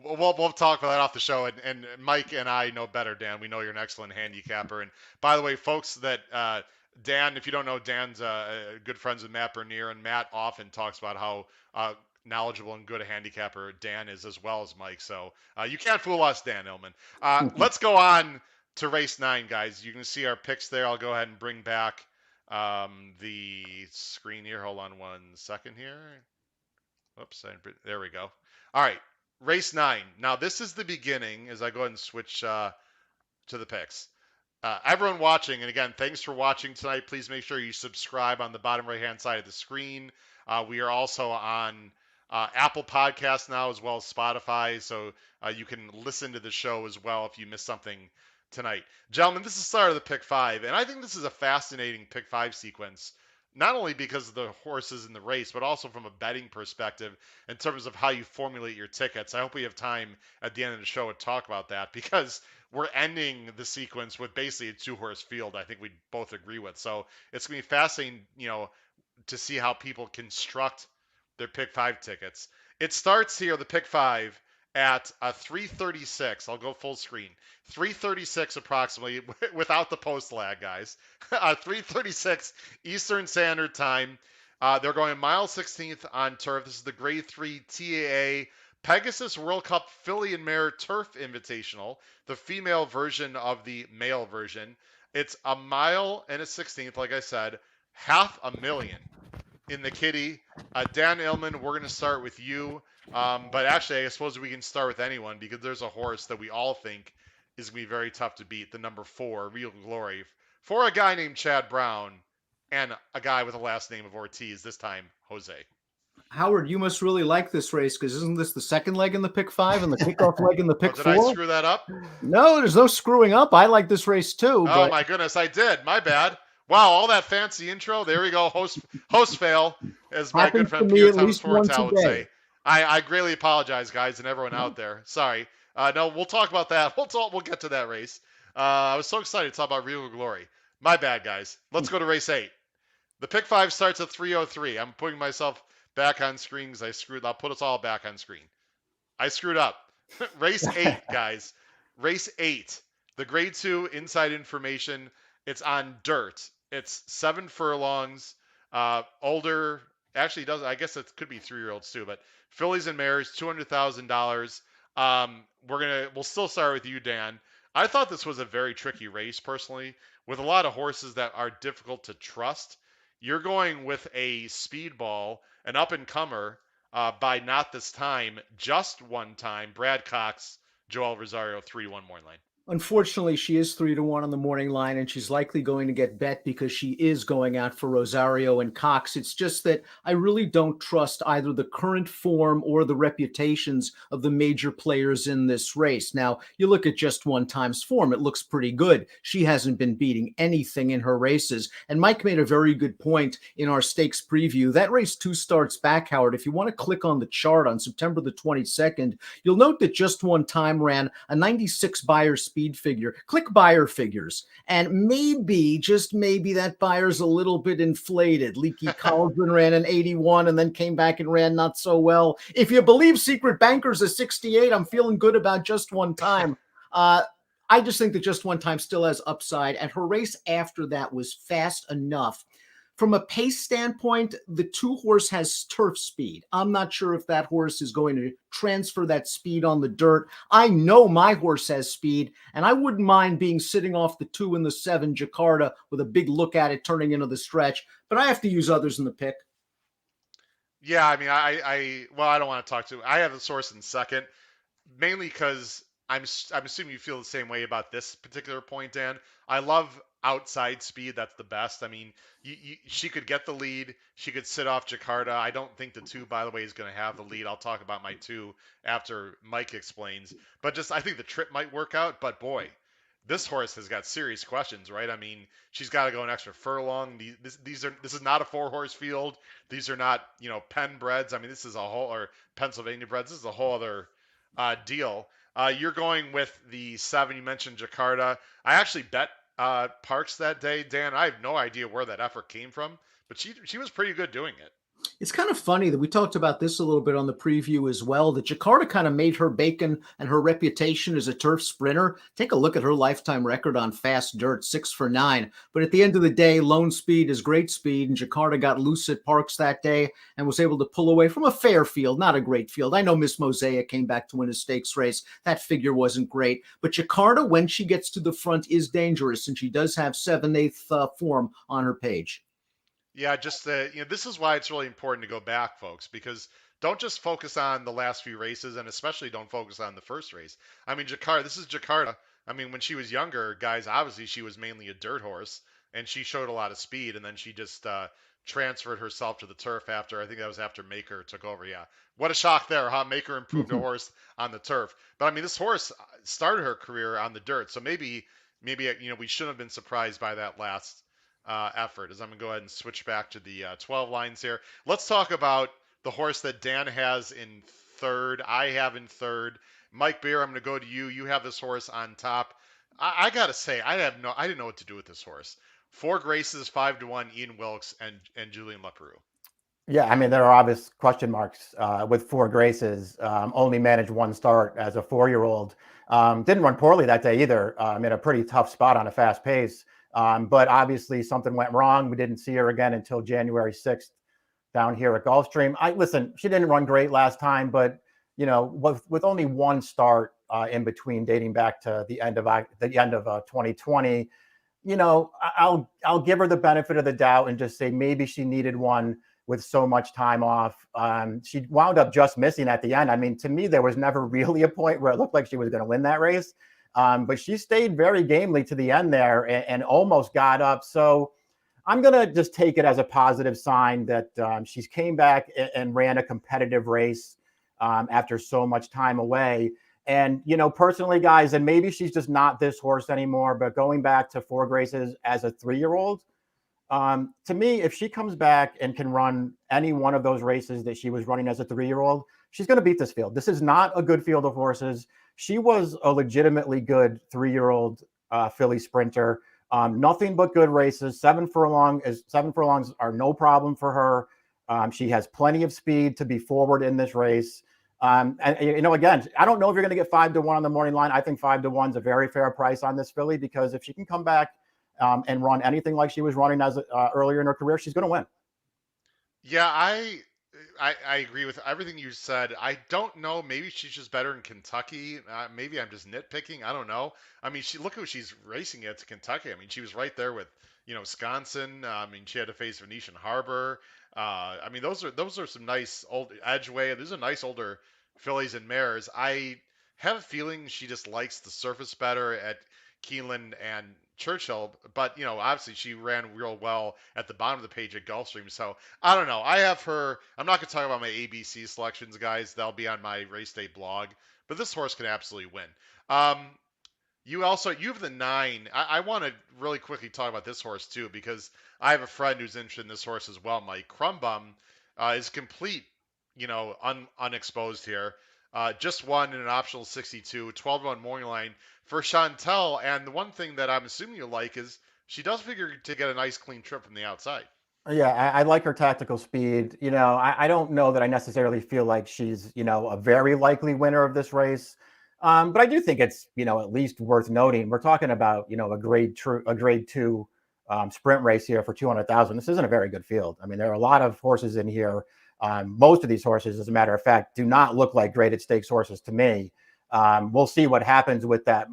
We'll talk about that off the show. And Mike and I know better, Dan. We know you're an excellent handicapper. And by the way, folks, that Dan, if you don't know, Dan's good friends with Matt Bernier, and Matt often talks about how knowledgeable and good a handicapper Dan is, as well as Mike. So you can't fool us, Dan Illman. Let's go on to race 9, guys. You can see our picks there. I'll go ahead and bring back the screen here. Hold on 1 second here. Oops, there we go. All right. Race 9. Now, this is the beginning as I go ahead and switch to the picks. Everyone watching, and again, thanks for watching tonight. Please make sure you subscribe on the bottom right-hand side of the screen. We are also on Apple Podcasts now, as well as Spotify, so you can listen to the show as well if you missed something tonight. Gentlemen, this is the start of the pick 5, and I think this is a fascinating pick 5 sequence, not only because of the horses in the race, but also from a betting perspective in terms of how you formulate your tickets. I hope we have time at the end of the show to talk about that, because we're ending the sequence with basically a 2-horse field. I think we both agree with. So it's going to be fascinating, to see how people construct their pick 5 tickets. It starts here, the pick 5, at 3:36. I'll go full screen. 3:36 approximately, without the post lag, guys. 3:36 Eastern Standard Time. They're going mile 16th on turf. This is the Grade 3 TAA Pegasus World Cup Filly and Mare Turf Invitational, the female version of the male version. It's a mile and a 16th, like I said, $500,000 in the kitty. Dan Illman, we're going to start with you. But actually, I suppose we can start with anyone because there's a horse that we all think is going to be very tough to beat, the number 4, Real Glory, for a guy named Chad Brown and a guy with the last name of Ortiz, this time Jose. Howard, you must really like this race because isn't this the second leg in the pick 5 and the kickoff leg in the pick Did 4? I screw that up? No, there's no screwing up. I like this race too. Oh, my goodness, I did. My bad. Wow, all that fancy intro. There we go. Host fail, as my good friend Peter Thomas Fortel would say. I greatly apologize, guys, and everyone out there. Sorry. No, we'll talk about that. We'll get to that race. I was so excited to talk about Real Glory. My bad, guys. Let's go to race 8. The pick 5 starts at 3:03. I'm putting myself back on screen because I screwed. I'll put us all back on screen. I screwed up. Race 8, guys. Race 8. The Grade 2 inside information. It's on dirt. It's 7 furlongs. Older. Actually, does I guess it could be 3-year-olds too. But fillies and mares, $200,000. We'll still start with you, Dan. I thought this was a very tricky race personally, with a lot of horses that are difficult to trust. You're going with a speedball, an up and comer, by not this time, just one time. Brad Cox, Joel Rosario, 3-1 morning line. Unfortunately, she is 3-1 on the morning line, and she's likely going to get bet because she is going out for Rosario and Cox. It's just that I really don't trust either the current form or the reputations of the major players in this race. Now, you look at just one time's form, it looks pretty good. She hasn't been beating anything in her races. And Mike made a very good point in our stakes preview. That race 2 starts back, Howard. If you want to click on the chart on September the 22nd, you'll note that just one time ran a 96 Beyer speed figure. Click Beyer figures, and maybe, just maybe, that Beyer's a little bit inflated. Leaky Cauldron ran an 81 and then came back and ran not so well. If you believe Secret Banker's a 68, I'm feeling good about just one time. I just think that just one time still has upside, and her race after that was fast enough. From a pace standpoint, the 2 horse has turf speed. I'm not sure if that horse is going to transfer that speed on the dirt. I know my horse has speed, and I wouldn't mind being sitting off the 2 and the 7 Jakarta with a big look at it turning into the stretch, but I have to use others in the pick. Yeah, I mean, I don't want to talk to. I have the source in second, mainly because I'm assuming you feel the same way about this particular point, Dan. I love outside speed. That's the best. I mean, she could get the lead. She could sit off Jakarta. I don't think the 2, by the way, is going to have the lead. I'll talk about my 2 after Mike explains. But just I think the trip might work out. But boy, this horse has got serious questions, right? I mean, she's got to go an extra furlong. This is not a 4-horse field. These are not Penn breds. I mean, this is a whole or Pennsylvania breds. This is a whole other deal. You're going with the 7. You mentioned Jakarta. I actually bet Parks that day, Dan. I have no idea where that effort came from, but she was pretty good doing it. It's kind of funny that we talked about this a little bit on the preview as well, that Jakarta kind of made her bacon and her reputation as a turf sprinter. Take a look at her lifetime record on fast dirt, 6 for 9. But at the end of the day, lone speed is great speed, and Jakarta got loose at Parks that day and was able to pull away from a fair field, not a great field. I know Miss Mosaic came back to win a stakes race. That figure wasn't great. But Jakarta, when she gets to the front, is dangerous, and she does have 7/8 form on her page. Yeah, just this is why it's really important to go back, folks, because don't just focus on the last few races, and especially don't focus on the first race. I mean, Jakarta, this is Jakarta. I mean, when she was younger, guys, obviously she was mainly a dirt horse, and she showed a lot of speed, and then she just transferred herself to the turf after, I think that was after Maker took over. Yeah, what a shock there, huh? Maker improved a horse on the turf. But I mean, this horse started her career on the dirt, so maybe we shouldn't have been surprised by that last effort. As I'm going to go ahead and switch back to the 12 lines here. Let's talk about the horse that Dan has in third. I have in third. Mike Beer, I'm going to go to you. You have this horse on top. I got to say, I didn't know what to do with this horse. 4 Graces, 5-1, Ian Wilkes, and Julian Leperoux. Yeah, I mean, there are obvious question marks with Four Graces. Only managed one start as a 4-year-old. Didn't run poorly that day either. In a pretty tough spot on a fast pace. But obviously something went wrong. We didn't see her again until January 6th down here at Gulfstream. Listen, she didn't run great last time, but with only one start in between, dating back to the end of 2020, I'll give her the benefit of the doubt and just say maybe she needed one with so much time off. She wound up just missing at the end. I mean, to me, there was never really a point where it looked like she was going to win that race. But she stayed very gamely to the end there and almost got up. So I'm going to just take it as a positive sign that she's came back and ran a competitive race after so much time away. And, personally, guys, and maybe she's just not this horse anymore, but going back to Four Graces as a 3-year-old, to me, if she comes back and can run any one of those races that she was running as a 3-year-old, she's going to beat this field. This is not a good field of horses. She was a legitimately good 3-year-old filly sprinter. Nothing but good races. 7 furlongs are no problem for her. She has plenty of speed to be forward in this race. And again, I don't know if you're going to get 5-1 on the morning line. I think 5-1 is a very fair price on this filly because if she can come back and run anything like she was running as earlier in her career, she's going to win. Yeah, I agree with everything you said. I don't know. Maybe she's just better in Kentucky. Maybe I'm just nitpicking. I don't know. I mean, look who she's racing at to Kentucky. I mean, she was right there with Wisconsin. I mean, she had to face Venetian Harbor. I mean, those are some nice old Edgeway. Those are nice older fillies and mares. I have a feeling she just likes the surface better at Keeneland and Churchill, but obviously she ran real well at the bottom of the page at Gulfstream. So I don't know. I have her. I'm not going to talk about my ABC selections, guys. They'll be on my race day blog. But this horse can absolutely win. Um, you have the 9. I want to really quickly talk about this horse too because I have a friend who's interested in this horse as well. Mike Crumbum is complete, unexposed here. Just won in an optional 62, 12-1 morning line for Chantel. And the one thing that I'm assuming you like is she does figure to get a nice clean trip from the outside. Yeah, I like her tactical speed. I don't know that I necessarily feel like she's, a very likely winner of this race. But I do think it's, at least worth noting. We're talking about, a grade two sprint race here for 200,000. This isn't a very good field. I mean, there are a lot of horses in here. Most of these horses, as a matter of fact, do not look like graded stakes horses to me. We'll see what happens with that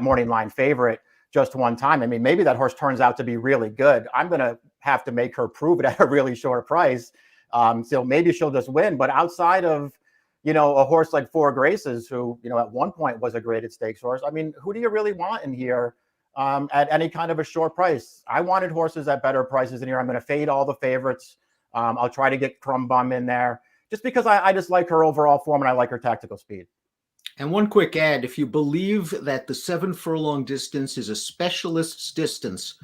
morning line favorite just one time. I mean, maybe that horse turns out to be really good. I'm going to have to make her prove it at a really short price. So maybe she'll just win. But outside of, a horse like Four Graces, who, at one point was a graded stakes horse, I mean, who do you really want in here at any kind of a short price? I wanted horses at better prices in here. I'm going to fade all the favorites. I'll try to get Crumbum in there just because I just like her overall form and I like her tactical speed. And one quick add, if you believe that the 7 furlong distance is a specialist's distance,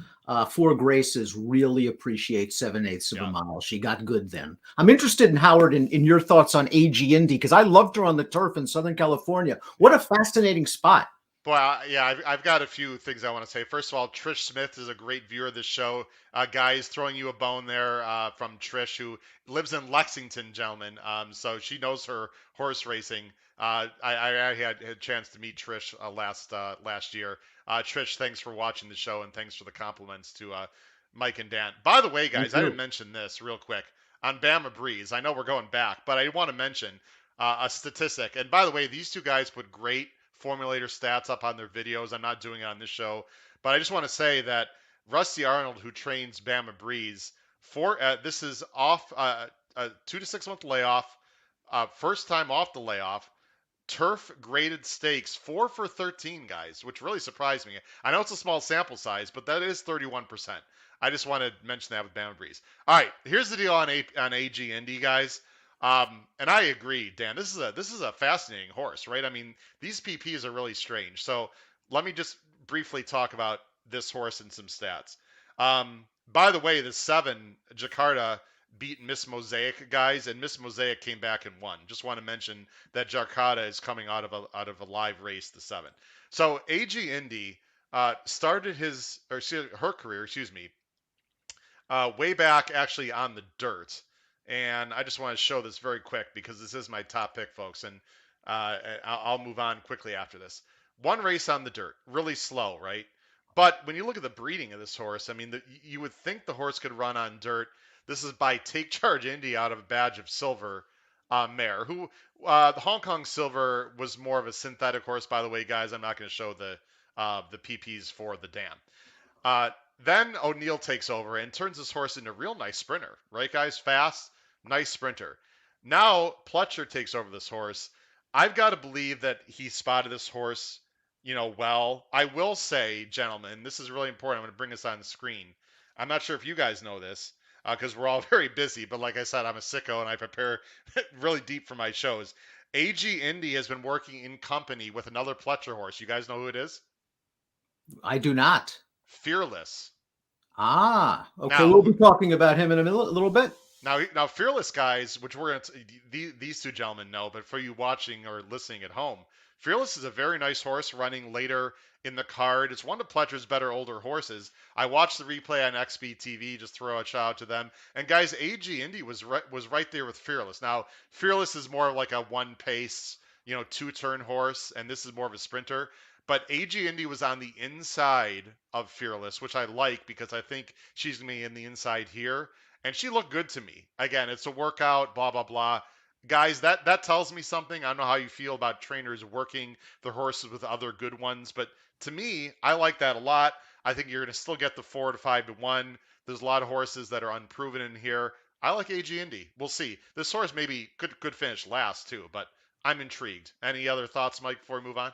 Four Graces really appreciates 7/8 of a mile. She got good then. I'm interested in Howard in your thoughts on AG Indy because I loved her on the turf in Southern California. What a fascinating spot. Boy, yeah, I've got a few things I want to say. First of all, Trish Smith is a great viewer of this show. Guys, throwing you a bone there from Trish, who lives in Lexington, gentlemen. So she knows her horse racing. I had a chance to meet Trish last year. Trish, thanks for watching the show and thanks for the compliments to Mike and Dan. By the way, guys, I didn't mention this real quick on Bama Breeze. I know we're going back, but I want to mention a statistic. And by the way, these two guys put great formulator stats up on their videos. I'm not doing it on this show, but I just want to say that Rusty Arnold, who trains Bama Breeze, this is off a 2 to 6 month layoff, first time off the layoff, turf graded stakes 4 for 13, guys, which really surprised me. I know it's a small sample size, but that is 31%. I just want to mention that with Bama Breeze. All right, here's the deal on AG Indy, guys. And I agree, Dan. This is a fascinating horse, right? I mean, these PPs are really strange. So let me just briefly talk about this horse and some stats. By the way, the 7 Jakarta beat Miss Mosaic, guys, and Miss Mosaic came back and won. Just want to mention that Jakarta is coming out of a live race, the 7. So AG Indy started her career, way back actually on the dirt. And I just want to show this very quick because this is my top pick, folks. And I'll move on quickly after this. One race on the dirt, really slow, right? But when you look at the breeding of this horse, I mean, you would think the horse could run on dirt. This is by Take Charge Indy out of a Badge of Silver mare, who the Hong Kong Silver was more of a synthetic horse, by the way, guys. I'm not going to show the PPs for the dam. Then O'Neill takes over and turns this horse into a real nice sprinter, right, guys? Fast, nice sprinter. Now Pletcher takes over this horse. I've got to believe that he spotted this horse, well. I will say, gentlemen, this is really important. I'm going to bring this on the screen. I'm not sure if you guys know this because we're all very busy, but like I said, I'm a sicko and I prepare really deep for my shows. AG Indy has been working in company with another Pletcher horse. You guys know who it is? I do not. Fearless. Ah, okay. Now, We'll be talking about him in a little bit. Now, Fearless, guys, which we're these two gentlemen know, but for you watching or listening at home, Fearless is a very nice horse running later in the card. It's one of Pletcher's better older horses. I watched the replay on XB TV. Just throw a shout out to them. And guys, AG Indy was right there with Fearless. Now, Fearless is more like a one pace, two turn horse, and this is more of a sprinter. But AG Indy was on the inside of Fearless, which I like because I think she's going to be in the inside here. And she looked good to me. Again, it's a workout, blah, blah, blah. Guys, that tells me something. I don't know how you feel about trainers working their horses with other good ones. But to me, I like that a lot. I think you're going to still get the 4 to 5 to 1. There's a lot of horses that are unproven in here. I like AG Indy. We'll see. This horse maybe could finish last too, but I'm intrigued. Any other thoughts, Mike, before we move on?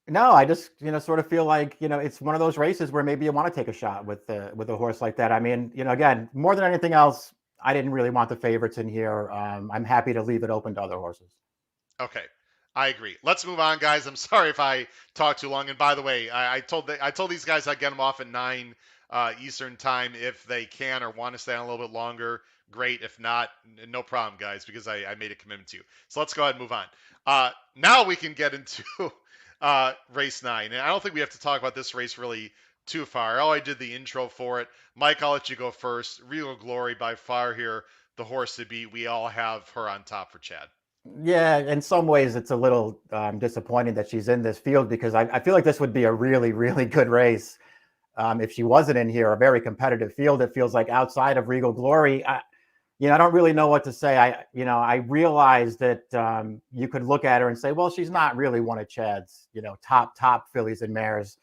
No, I just sort of feel like it's one of those races where maybe you want to take a shot with a horse like that. I mean, again, more than anything else, I didn't really want the favorites in here. I'm happy to leave it open to other horses. Okay, I agree. Let's move on, guys. I'm sorry if I talk too long. And by the way, I told these guys I'd get them off at 9 Eastern time if they can or want to stay on a little bit longer. Great. If not, no problem, guys, because I made a commitment to you. So let's go ahead and move on. Now we can get into race 9. And I don't think we have to talk about this race really too far. Oh, I did the intro for it. Mike, I'll let you go first. Regal Glory by far here, the horse to beat. We all have her on top for Chad. Yeah, in some ways it's a little disappointing that she's in this field because I feel like this would be a really, really good race if she wasn't in here. A very competitive field. It feels like outside of Regal Glory, I don't really know what to say. I realized that you could look at her and say, well, she's not really one of Chad's, top fillies and mares.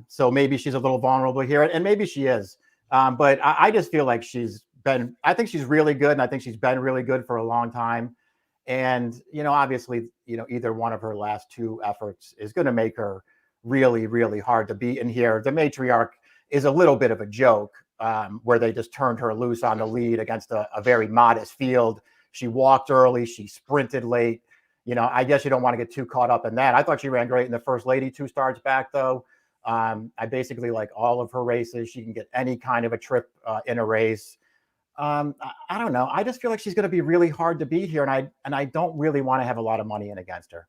So maybe she's a little vulnerable here, and maybe she is. But I just feel like I think she's really good, and I think she's been really good for a long time. And, obviously, either one of her last 2 efforts is going to make her really, really hard to beat in here. The Matriarch is a little bit of a joke. Where they just turned her loose on the lead against a very modest field. She walked early. She sprinted late. I guess you don't want to get too caught up in that. I thought she ran great in the First Lady 2 starts back, though. I basically like all of her races. She can get any kind of a trip in a race. I don't know. I just feel like she's going to be really hard to beat here, and I don't really want to have a lot of money in against her.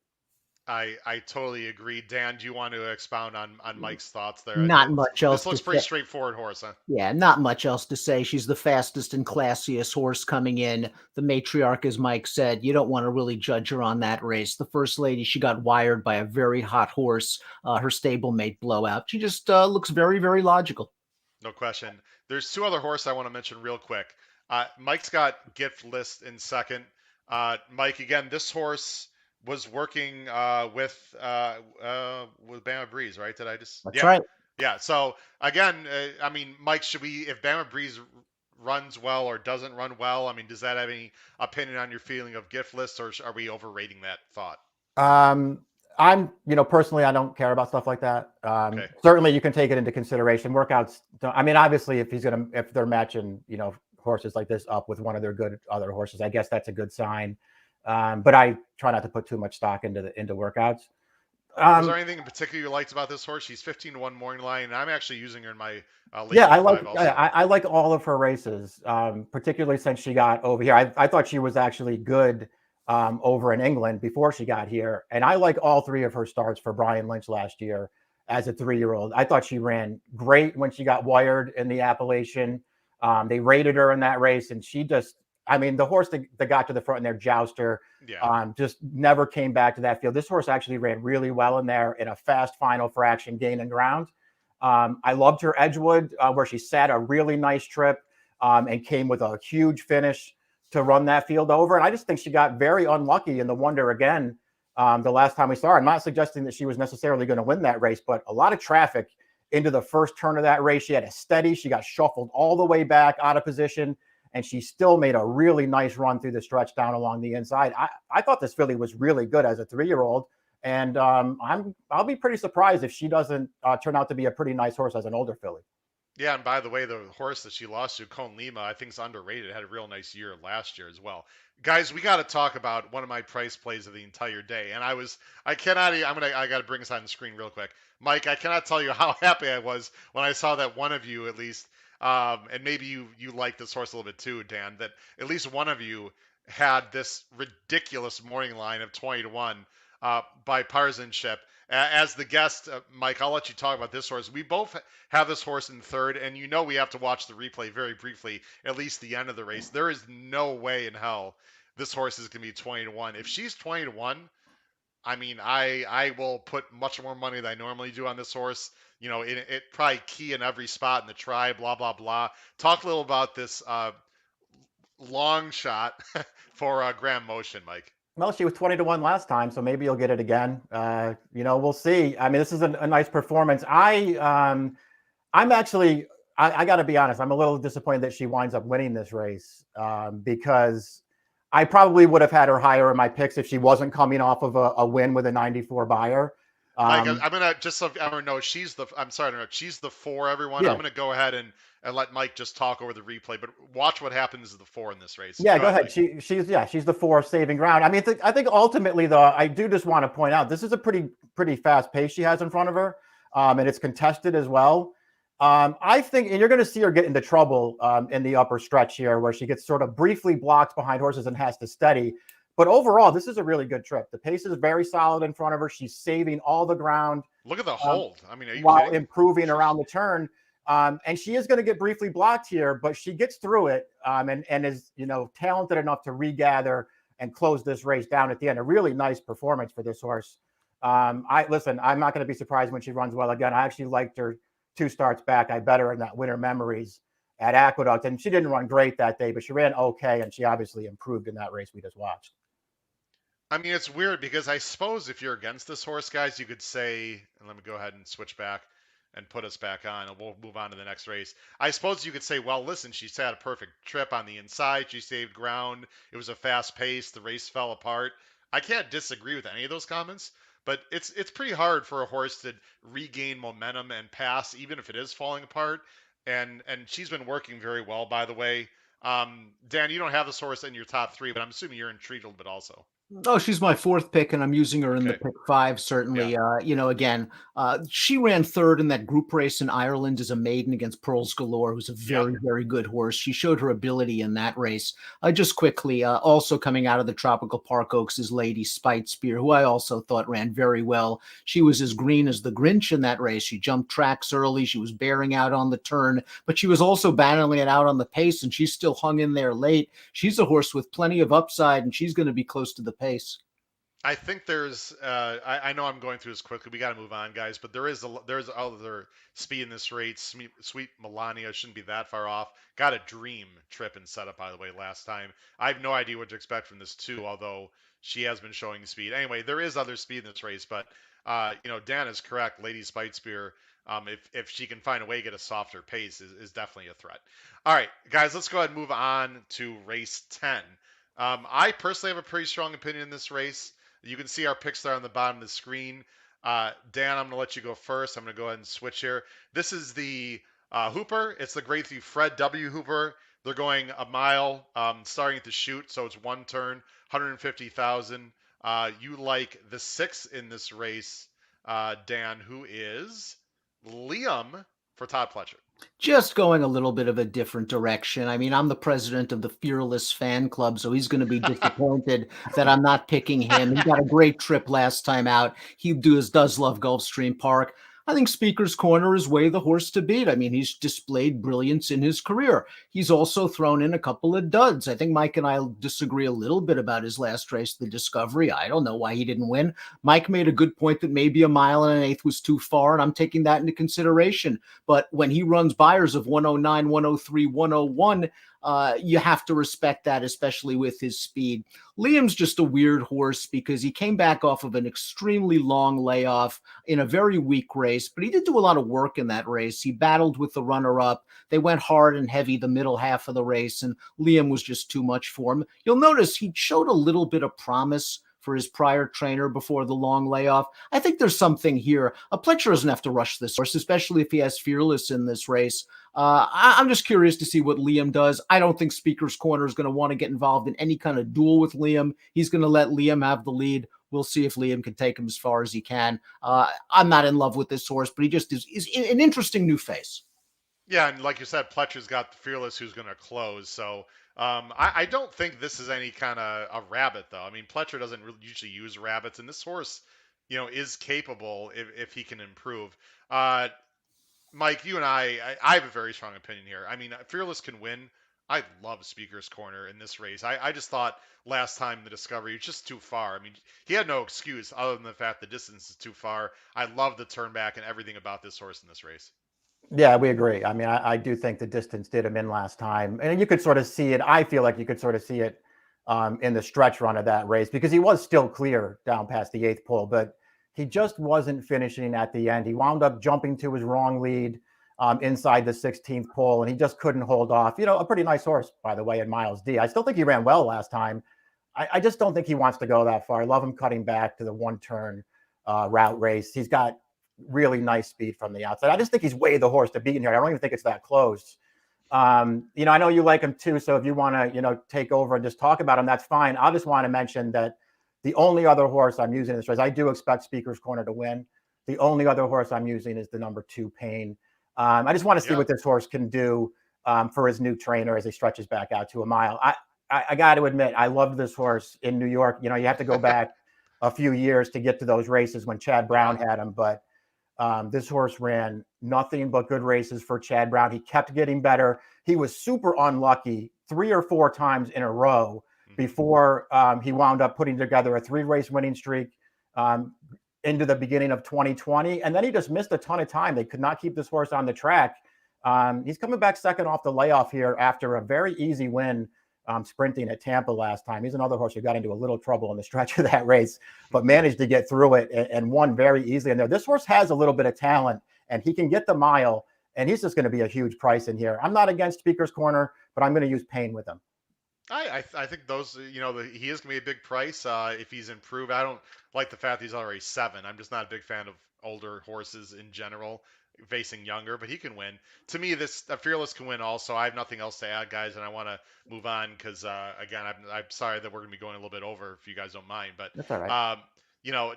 I totally agree. Dan, do you want to expound on Mike's thoughts there? Not much else. This looks pretty straightforward horse, huh? Yeah, not much else to say. She's the fastest and classiest horse coming in. The Matriarch, as Mike said, you don't want to really judge her on that race. The First Lady, she got wired by a very hot horse, her stablemate Blowout. She just looks very, very logical. No question. There's 2 other horses I want to mention real quick. Mike's got Gift List in second. Mike, again, this horse was working with Bama Breeze, right? That's right. Yeah. So again, I mean, Mike, if Bama Breeze runs well or doesn't run well, I mean, does that have any opinion on your feeling of Gift List, or are we overrating that thought? I'm, personally, I don't care about stuff like that. Okay. Certainly you can take it into consideration. Workouts I mean, obviously if they're matching, horses like this up with one of their good other horses, I guess that's a good sign. But I try not to put too much stock into workouts. Is there anything in particular you liked about this horse? She's 15 to 1 morning line, and I'm actually using her in my I like all of her races, particularly since she got over here. I thought she was actually good over in England before she got here, and I like all 3 of her starts for Brian Lynch last year as a 3-year-old. I thought she ran great when she got wired in the Appalachian. They rated her in that race, and she just I mean, the horse that got to the front in there, Jouster, just never came back to that field. This horse actually ran really well in there in a fast final for action, gain and ground. I loved her Edgewood, where she sat a really nice trip and came with a huge finish to run that field over. And I just think she got very unlucky in the Wonder again the last time we saw her. I'm not suggesting that she was necessarily going to win that race, but a lot of traffic into the first turn of that race. She had a steady. She got shuffled all the way back out of position, and she still made a really nice run through the stretch down along the inside. I thought this filly was really good as a 3-year-old, and I'll be pretty surprised if she doesn't turn out to be a pretty nice horse as an older filly. Yeah, and by the way, the horse that she lost to, Cone Lima, I think is underrated. Had a real nice year last year as well. Guys, we got to talk about one of my price plays of the entire day, and I got to bring this on the screen real quick. Mike, I cannot tell you how happy I was when I saw that one of you at least, and maybe you like this horse a little bit too, Dan, that at least one of you had this ridiculous morning line of 20-1 by partisanship. As the guest, Mike, I'll let you talk about this horse. We both have this horse in third, and we have to watch the replay very briefly, at least the end of the race. There is no way in hell this horse is going to be 20-1. If she's 20-1, I mean, I will put much more money than I normally do on this horse. It probably key in every spot in the try, blah, blah, blah. Talk a little about this long shot for Graham Motion, Mike. Well, she was 20-1 last time, so maybe you'll get it again. We'll see. I mean, this is a nice performance. I'm actually, I got to be honest, I'm a little disappointed that she winds up winning this race because I probably would have had her higher in my picks if she wasn't coming off of a win with a 94 buyer. Mike, I'm gonna just so everyone knows she's the 4, everyone. Yeah. I'm gonna go ahead and let Mike just talk over the replay, but watch what happens to the 4 in this race. Yeah, go ahead. She's the 4 saving ground. I mean, I think ultimately though, I do just want to point out this is a pretty fast pace she has in front of her, and it's contested as well. I think, and you're going to see her get into trouble in the upper stretch here, where she gets sort of briefly blocked behind horses and has to steady. But overall, this is a really good trip. The pace is very solid in front of her. She's saving all the ground. Look at the hold. I mean, while improving around the turn. And she is going to get briefly blocked here, but she gets through it and is, talented enough to regather and close this race down at the end. A really nice performance for this horse. I'm not going to be surprised when she runs well again. I actually liked her 2 starts back. I bet her in that Winter Memories at Aqueduct. And she didn't run great that day, but she ran okay. And she obviously improved in that race we just watched. I mean, it's weird because I suppose if you're against this horse, guys, you could say, and let me go ahead and switch back and put us back on, and we'll move on to the next race. I suppose you could say, well, listen, she's had a perfect trip on the inside. She saved ground. It was a fast pace. The race fell apart. I can't disagree with any of those comments, but it's pretty hard for a horse to regain momentum and pass, even if it is falling apart. And she's been working very well, by the way. Dan, you don't have this horse in your top 3, but I'm assuming you're intrigued a little bit also. Oh, she's my 4th pick, and I'm using her in the pick 5, certainly. Yeah. She ran 3rd in that group race in Ireland as a maiden against Pearls Galore, who's a very, very good horse. She showed her ability in that race. Just quickly, also coming out of the Tropical Park Oaks is Lady Spitespear, who I also thought ran very well. She was as green as the Grinch in that race. She jumped tracks early. She was bearing out on the turn, but she was also battling it out on the pace, and she still hung in there late. She's a horse with plenty of upside, and she's going to be close to the pace. I think there's I know I'm going through this quickly. We got to move on, guys, but there's other speed in this race. Sweet Melania shouldn't be that far off. Got a dream trip and setup, by the way, last time. I have no idea what to expect from this too, although she has been showing speed. Anyway, there is other speed in this race, but Dan is correct. Lady Spitespear, if she can find a way to get a softer pace, is definitely a threat. All right, guys, let's go ahead and move on to race 10. I personally have a pretty strong opinion in this race. You can see our picks there on the bottom of the screen. Dan, I'm going to let you go first. I'm going to go ahead and switch here. This is the Hooper. It's the grade 3 Fred W. Hooper. They're going a mile starting at the chute, so it's 1 turn, 150,000. You like the 6 in this race, Dan, who is Liam for Todd Pletcher. Just going a little bit of a different direction. I mean, I'm the president of the Fearless fan club, so he's going to be disappointed that I'm not picking him. He got a great trip last time out. He does love Gulfstream Park. I think Speaker's Corner is way the horse to beat. I mean, he's displayed brilliance in his career. He's also thrown in a couple of duds. I think Mike and I disagree a little bit about his last race, the Discovery. I don't know why he didn't win. Mike made a good point that maybe a mile and an eighth was too far, and I'm taking that into consideration. But when he runs Buyers of 109, 103, 101, you have to respect that, especially with his speed. Liam's just a weird horse because he came back off of an extremely long layoff in a very weak race, but he did do a lot of work in that race. He battled with the runner-up. They went hard and heavy the middle half of the race, and Liam was just too much for him. You'll notice he showed a little bit of promise for his prior trainer before the long layoff. I think there's something here. Pletcher doesn't have to rush this horse, especially if he has Fearless in this race. I'm just curious to see what Liam does. I don't think Speaker's Corner is going to want to get involved in any kind of duel with Liam. He's going to let Liam have the lead. We'll see if Liam can take him as far as he can. I'm not in love with this horse, but he just is an interesting new face. Yeah, and like you said, Pletcher's got the Fearless who's going to close. So I don't think this is any kind of a rabbit, though. I mean, Pletcher doesn't really usually use rabbits, and this horse, is capable if he can improve. Mike, you and I have a very strong opinion here. I mean, Fearless can win. I love Speaker's Corner in this race. I just thought last time the Discovery was just too far. I mean, he had no excuse other than the fact the distance is too far. I love the turn back and everything about this horse in this race. Yeah, we agree. I mean, I do think the distance did him in last time. And you could sort of see it. I feel like you could sort of see it in the stretch run of that race because he was still clear down past the eighth pole, but he just wasn't finishing at the end. He wound up jumping to his wrong lead inside the 16th pole, and he just couldn't hold off. A pretty nice horse, by the way, in Miles D. I still think he ran well last time. I just don't think he wants to go that far. I love him cutting back to the one-turn route race. He's got really nice speed from the outside. I just think he's way the horse to beat in here. I don't even think it's that close. I know you like him too. So if you want to, take over and just talk about him, that's fine. I just want to mention that the only other horse I'm using in this race, I do expect Speaker's Corner to win. The only other horse I'm using is the number 2 Pain. I just want to see what this horse can do for his new trainer as he stretches back out to a mile. I got to admit, I loved this horse in New York. You have to go back a few years to get to those races when Chad Brown had him, but this horse ran nothing but good races for Chad Brown. He kept getting better. He was super unlucky 3 or 4 times in a row before he wound up putting together a 3-race winning streak into the beginning of 2020. And then he just missed a ton of time. They could not keep this horse on the track. He's coming back second off the layoff here after a very easy win sprinting at Tampa last time. He's another horse who got into a little trouble in the stretch of that race, but managed to get through it and won very easily. And this horse has a little bit of talent, and he can get the mile, and he's just going to be a huge price in here. I'm not against Speaker's Corner, but I'm going to use Pain with him. I think those, he is going to be a big price if he's improved. I don't like the fact that he's already 7. I'm just not a big fan of older horses in general facing younger, but he can win. To me, this Fearless can win also. I have nothing else to add, guys, and I want to move on because, again, I'm sorry that we're going to be going a little bit over if you guys don't mind. But, that's all right.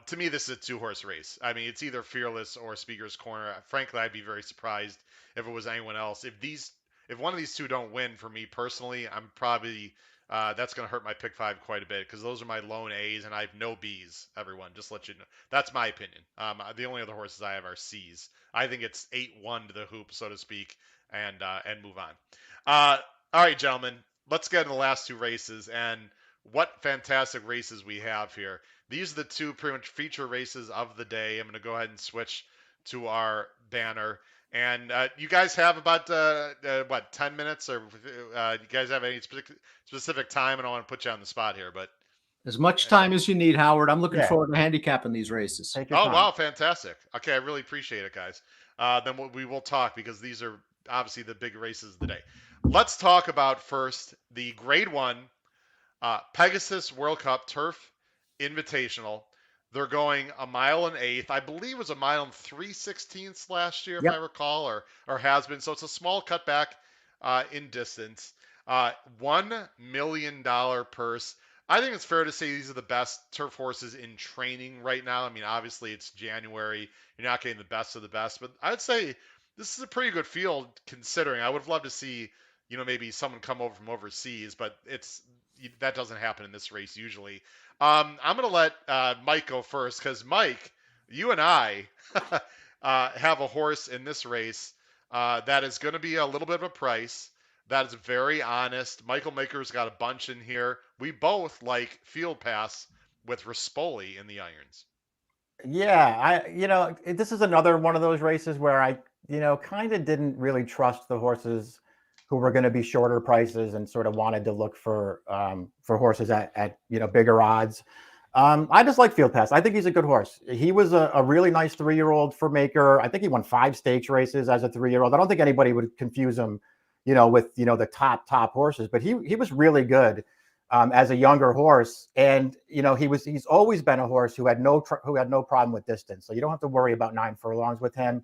To me, this is a 2-horse race. I mean, it's either Fearless or Speaker's Corner. Frankly, I'd be very surprised if it was anyone else. If one of these two don't win for me personally, I'm probably that's going to hurt my pick 5 quite a bit because those are my lone A's and I have no B's. Everyone, just let you know. That's my opinion. The only other horses I have are C's. I think it's 8-1 to the hoop, so to speak, and move on. All right, gentlemen, let's get to the last 2 races and what fantastic races we have here. These are the 2 pretty much feature races of the day. I'm going to go ahead and switch to our banner. And you guys have about 10 minutes, or you guys have any specific time? I don't want to put you on the spot here, but as much time as you need, Howard. I'm looking forward to handicapping these races. Wow, fantastic! Okay, I really appreciate it, guys. Then we will talk because these are obviously the big races of the day. Let's talk about first the Grade 1 Pegasus World Cup Turf Invitational. They're going a mile and eighth. I believe it was a mile and 3/16 last year, if I recall, or has been. So it's a small cutback in distance. $1 million purse. I think it's fair to say these are the best turf horses in training right now. I mean, obviously it's January. You're not getting the best of the best, but I'd say this is a pretty good field considering. I would have loved to see, maybe someone come over from overseas, but that doesn't happen in this race usually. I'm going to let Mike go first because, Mike, you and I have a horse in this race that is going to be a little bit of a price. That is very honest. Michael Maker's got a bunch in here. We both like Field Pass with Rispoli in the irons. Yeah, this is another one of those races where I, kind of didn't really trust the horses who were going to be shorter prices and sort of wanted to look for horses at bigger odds. I just like Field Pass. I think he's a good horse. He was a really nice 3-year-old for Maker. I think he won 5 stakes races as a 3-year-old. I don't think anybody would confuse him, with the top horses, but he was really good as a younger horse, and he's always been a horse who had no problem with distance. So you don't have to worry about 9 furlongs with him.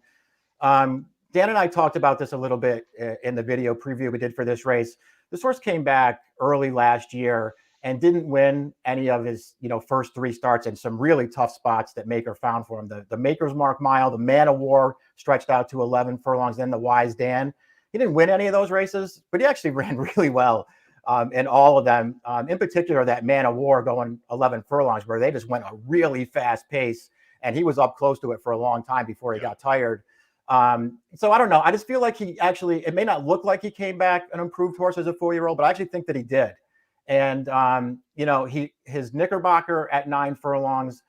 Dan and I talked about this a little bit in the video preview we did for this race. This horse came back early last year and didn't win any of his first 3 starts in some really tough spots that Maker found for him. The Maker's Mark Mile, the Man of War stretched out to 11 furlongs, then the Wise Dan. He didn't win any of those races, but he actually ran really well in all of them. In particular, that Man of War going 11 furlongs, where they just went a really fast pace, and he was up close to it for a long time before he got tired. So I don't know. I just feel like he actually, it may not look like he came back an improved horse as a 4-year-old, but I actually think that he did. And, his Knickerbocker at 9 furlongs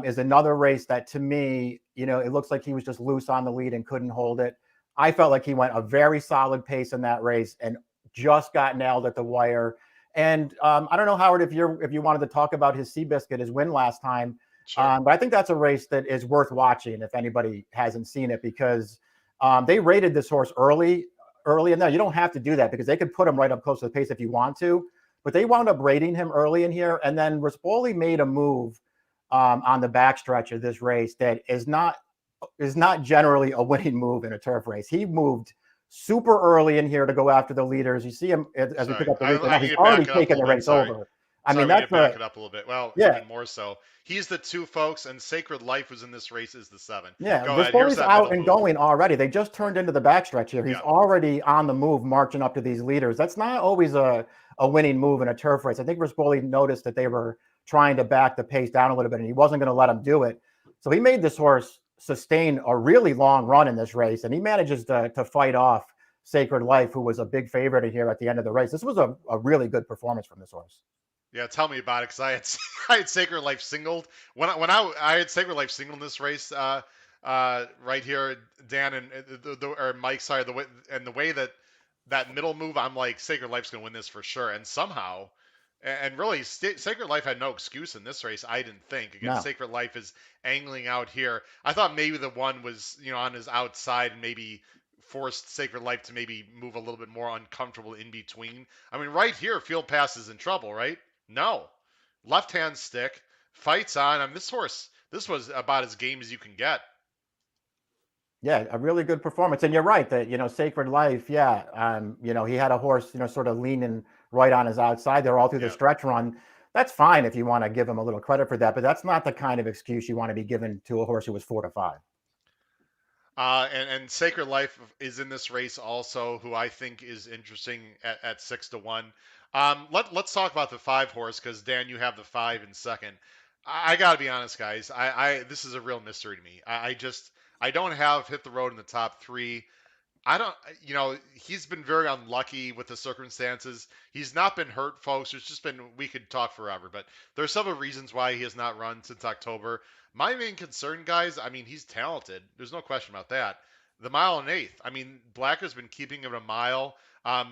is another race that, to me, it looks like he was just loose on the lead and couldn't hold it. I felt like he went a very solid pace in that race and just got nailed at the wire. And I don't know, Howard, if you wanted to talk about his Seabiscuit, his win last time. Sure. But I think that's a race that is worth watching if anybody hasn't seen it, because they rated this horse early. And now you don't have to do that because they could put him right up close to the pace if you want to. But they wound up rating him early in here. And then Rispoli made a move on the backstretch of this race that is not generally a winning move in a turf race. He moved super early in here to go after the leaders. You see him as we pick up the race. Now he's already taken the race over. I mean, that's back it up a little bit. Well, yeah. Even more so. He's the 2, folks, and Sacred Life was in this race is the 7. Yeah, Rispoli's out and going already. They just turned into the backstretch here. He's already on the move, marching up to these leaders. That's not always a winning move in a turf race. I think Rispoli noticed that they were trying to back the pace down a little bit, and he wasn't going to let him do it. So he made this horse sustain a really long run in this race, and he manages to fight off Sacred Life, who was a big favorite here at the end of the race. This was a really good performance from this horse. Yeah, tell me about it, because I had Sacred Life singled when I had Sacred Life singled in this race right here, Dan or Mike. Sorry, the way that middle move, I'm like, Sacred Life's gonna win this for sure, and somehow. And really, Sacred Life had no excuse in this race, I didn't think. Again, no. Sacred Life is angling out here. I thought maybe the one was, on his outside and maybe forced Sacred Life to maybe move a little bit more uncomfortable in between. I mean, right here, Field Pass is in trouble, right? No. Left-hand stick, fights on. I mean, this was about as game as you can get. Yeah, a really good performance. And you're right that, Sacred Life, he had a horse, sort of leaning right on his outside there all through the stretch run. That's fine if you want to give him a little credit for that, but that's not the kind of excuse you want to be given to a horse who was 4 to 5. And Sacred Life is in this race also, who I think is interesting at 6 to 1. Let's talk about the 5 horse, because Dan, you have the 5 in second. I got to be honest, guys. This is a real mystery to me. I don't have Hit the Road in the top 3. I don't, he's been very unlucky with the circumstances. He's not been hurt, folks. We could talk forever, but there's several reasons why he has not run since October. My main concern, guys, I mean, he's talented. There's no question about that. The 1.8 miles. I mean, Blacker's been keeping him a mile.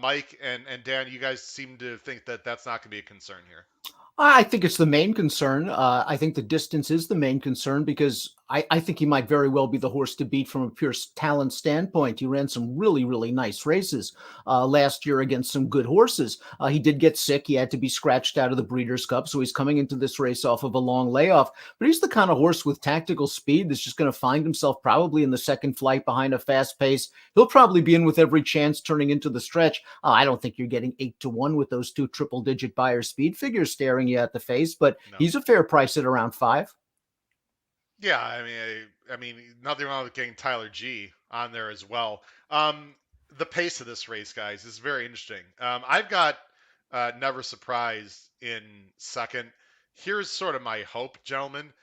Mike and Dan, you guys seem to think that that's not going to be a concern here. I think it's the main concern. I think the distance is the main concern, because I think he might very well be the horse to beat from a pure talent standpoint. He ran some really, really nice races last year against some good horses. He did get sick. He had to be scratched out of the Breeders' Cup, so he's coming into this race off of a long layoff. But he's the kind of horse with tactical speed that's just going to find himself probably in the second flight behind a fast pace. He'll probably be in with every chance turning into the stretch. I don't think you're getting 8 to 1 with those 2 triple-digit Beyer speed figures staring you at the face, but he's a fair price at around 5. Yeah, I mean, nothing wrong with getting Tyler G on there as well. The pace of this race, guys, is very interesting. I've got Never Surprised in second. Here's sort of my hope, gentlemen.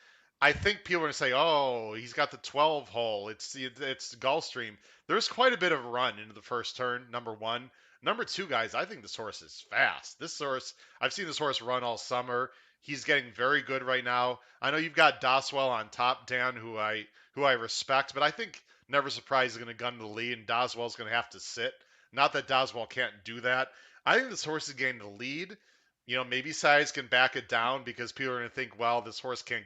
I think people are going to say, "Oh, he's got the 12 hole. It's Gulfstream." There's quite a bit of run into the first turn. Number one, number two, guys. I think this horse is fast. This horse, I've seen this horse run all summer. He's getting very good right now. I know you've got Doswell on top, Dan, who I respect, but I think Never Surprise is going to gun to the lead, and Doswell's going to have to sit. Not that Doswell can't do that. I think this horse is getting the lead. Maybe size can back it down because people are going to think, well, this horse can't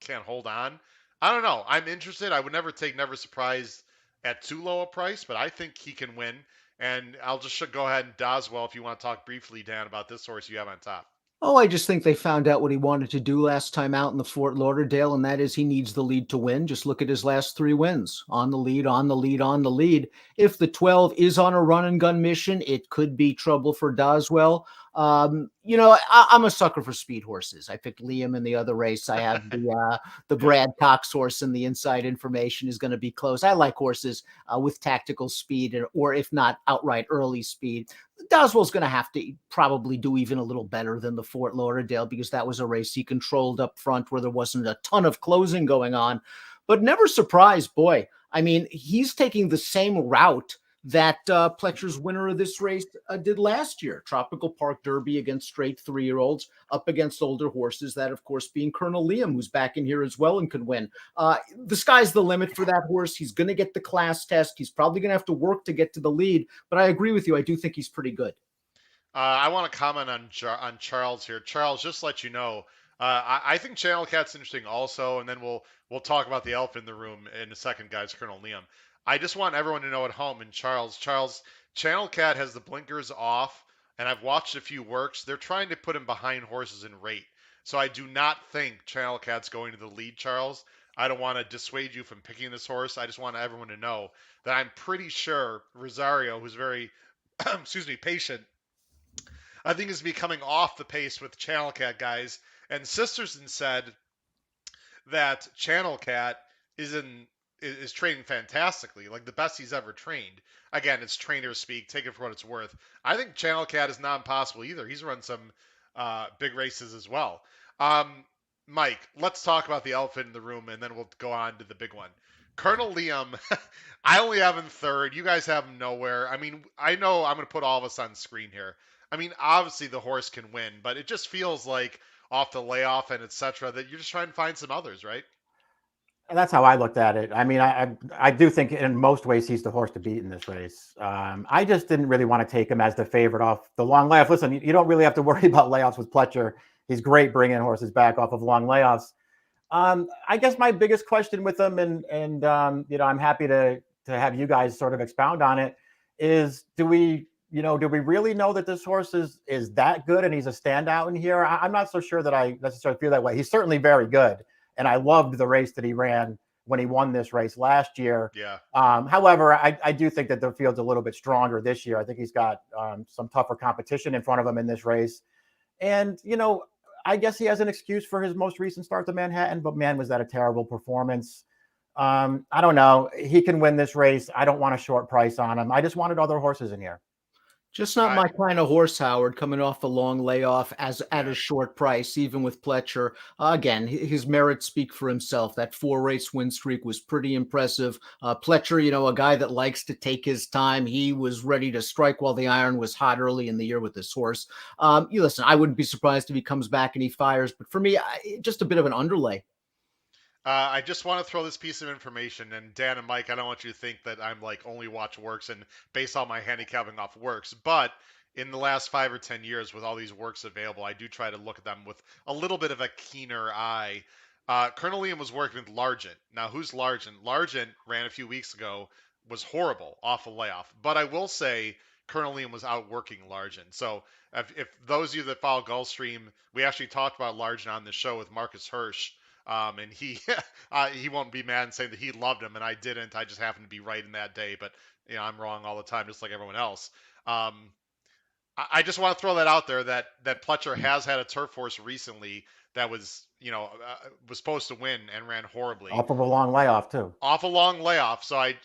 can't hold on. I don't know. I'm interested. I would never take Never Surprise at too low a price, but I think he can win. And I'll just go ahead and Doswell if you want to talk briefly, Dan, about this horse you have on top. Oh, I just think they found out what he wanted to do last time out in the Fort Lauderdale, and that is he needs the lead to win. Just look at his last three wins: on the lead, on the lead, on the lead. If the 12 is on a run and gun mission, it could be trouble for Doswell. I'm a sucker for speed horses. I picked Liam in the other race. I have the Brad Cox horse, and the inside information is going to be close. I like horses with tactical speed, or if not outright early speed. Doswell's going to have to probably do even a little better than the Fort Lauderdale, because that was a race he controlled up front where there wasn't a ton of closing going on. But Never Surprise, boy, I mean, he's taking the same route that Pletcher's winner of this race did last year. Tropical Park Derby against straight 3-year-olds, up against older horses, that of course being Colonel Liam, who's back in here as well and could win. The sky's the limit for that horse. He's going to get the class test. He's probably going to have to work to get to the lead, but I agree with you. I do think he's pretty good. I want to comment on Charles here. Charles, just to let you know, I think Channel Cat's interesting also, and then we'll talk about the elephant in the room in a second, guys. Colonel Liam. I just want everyone to know at home, and Charles, Channel Cat has the blinkers off, and I've watched a few works. They're trying to put him behind horses in rate, so I do not think Channel Cat's going to the lead, Charles. I don't want to dissuade you from picking this horse. I just want everyone to know that I'm pretty sure Rosario, who's very, excuse me, patient, I think is becoming off the pace with Channel Cat, guys. And Sisterson said that Channel Cat is in is training fantastically, like the best he's ever trained. Again, it's trainer speak. Take it for what it's worth. I think Channel Cat is not impossible either. He's run some big races as well. Um, Mike, let's talk about the elephant in the room, and then we'll go on to the big one. Colonel Liam, I only have him third. You guys have him nowhere. I mean, I know I'm going to put all of us on screen here. I mean, obviously the horse can win, but it just feels like off the layoff and etc. that you're just trying to find some others, right? And that's how I looked at it. I mean, I do think in most ways he's the horse to beat in this race. I just didn't really want to take him as the favorite off the long layoff. Listen, you don't really have to worry about layoffs with Pletcher. He's great bringing horses back off of long layoffs. I guess my biggest question with him, and I'm happy to have you guys sort of expound on it, is do we really know that this horse is that good and he's a standout in here? I'm not so sure that I necessarily feel that way. He's certainly very good. And I loved the race that he ran when he won this race last year. Yeah. However, I do think that the field's a little bit stronger this year. I think he's got some tougher competition in front of him in this race. And, I guess he has an excuse for his most recent start to Manhattan, but man, was that a terrible performance. I don't know. He can win this race. I don't want a short price on him. I just wanted other horses in here. Just not my kind of horse, Howard, coming off a long layoff at a short price, even with Pletcher. Again, his merits speak for himself. That 4-race win streak was pretty impressive. Pletcher, a guy that likes to take his time. He was ready to strike while the iron was hot early in the year with this horse. Listen, I wouldn't be surprised if he comes back and he fires. But for me, just a bit of an underlay. I just want to throw this piece of information, and Dan and Mike, I don't want you to think that I'm like only watch works and base all my handicapping off works, but in the last 5 or 10 years, with all these works available, I do try to look at them with a little bit of a keener eye. Colonel Liam was working with Largent. Now, who's Largent? Largent ran a few weeks ago, was horrible off a layoff, but I will say Colonel Liam was outworking Largent. So if those of you that follow Gulfstream, we actually talked about Largent on the show with Marcus Hirsch. And he he won't be mad and saying that he loved him and I didn't. I just happened to be right in that day, but I'm wrong all the time, just like everyone else. I just want to throw that out there that Pletcher has had a turf horse recently that was was supposed to win and ran horribly Off of a long layoff too. off a long layoff. So I'm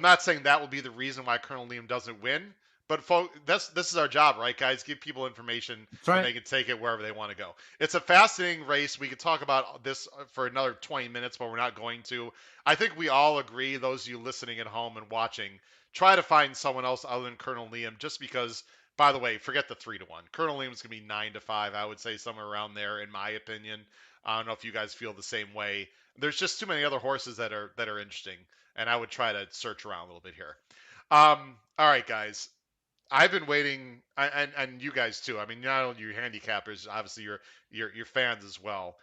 not saying that will be the reason why Colonel Liam doesn't win, But this is our job, right, guys? Give people information That's right. and they can take it wherever they want to go. It's a fascinating race. We could talk about this for another 20 minutes, but we're not going to. I think we all agree, those of you listening at home and watching, try to find someone else other than Colonel Liam, just because. By the way, forget the 3-1. Colonel Liam's gonna be 9-5. I would say somewhere around there, in my opinion. I don't know if you guys feel the same way. There's just too many other horses that are interesting, and I would try to search around a little bit here. All right, guys. I've been waiting, and you guys too. I mean, not only your handicappers, obviously your fans as well.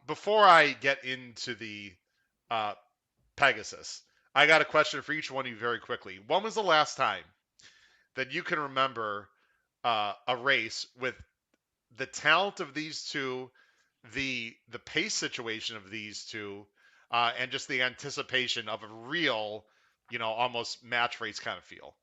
Before I get into the uh, Pegasus, I got a question for each one of you very quickly. When was the last time that you can remember a race with the talent of these two, the pace situation of these two, and just the anticipation of a real, almost match race kind of feel?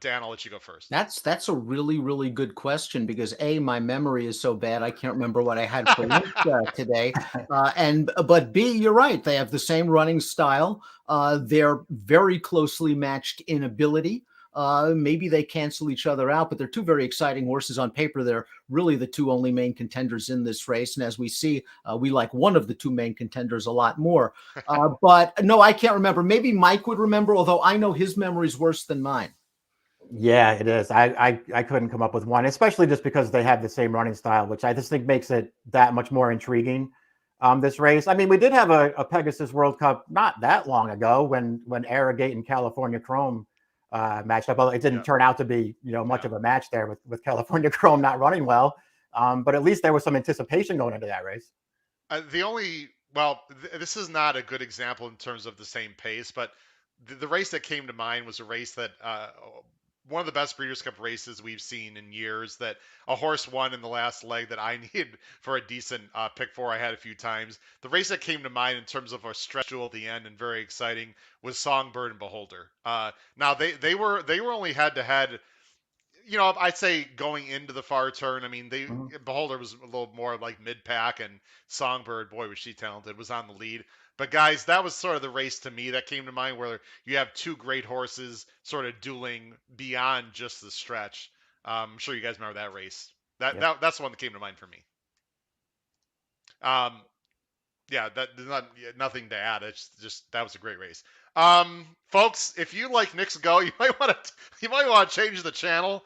Dan, I'll let you go first. That's a really, really good question because A, my memory is so bad I can't remember what I had for lunch today. But B, you're right. They have the same running style. They're very closely matched in ability. Maybe they cancel each other out, but they're two very exciting horses on paper. They're really the two only main contenders in this race. And as we see, we like one of the two main contenders a lot more. But no, I can't remember. Maybe Mike would remember, although I know his memory's worse than mine. Yeah, it is. I couldn't come up with one, especially just because they have the same running style, which I just think makes it that much more intriguing. This race. I mean, we did have a Pegasus World Cup not that long ago when Arrogate and California Chrome matched up. It didn't turn out to be much of a match there with California Chrome not running well, but at least there was some anticipation going into that race. This is not a good example in terms of the same pace, but the race that came to mind was a race that one of the best Breeders' Cup races we've seen in years, that a horse won in the last leg that I needed for a decent pick four. I had a few times. The race that came to mind in terms of a stretch duel at the end and very exciting was Songbird and Beholder. Now they were only head to head. I'd say going into the far turn, I mean, Beholder was a little more like mid pack, and Songbird, boy, was she talented, was on the lead. But guys, that was sort of the race to me that came to mind, where you have two great horses sort of dueling beyond just the stretch. I'm sure you guys remember that race. That's the one that came to mind for me. Yeah, there's nothing to add. It's just that was a great race. Folks, if you like Knicks Go, you might want to change the channel.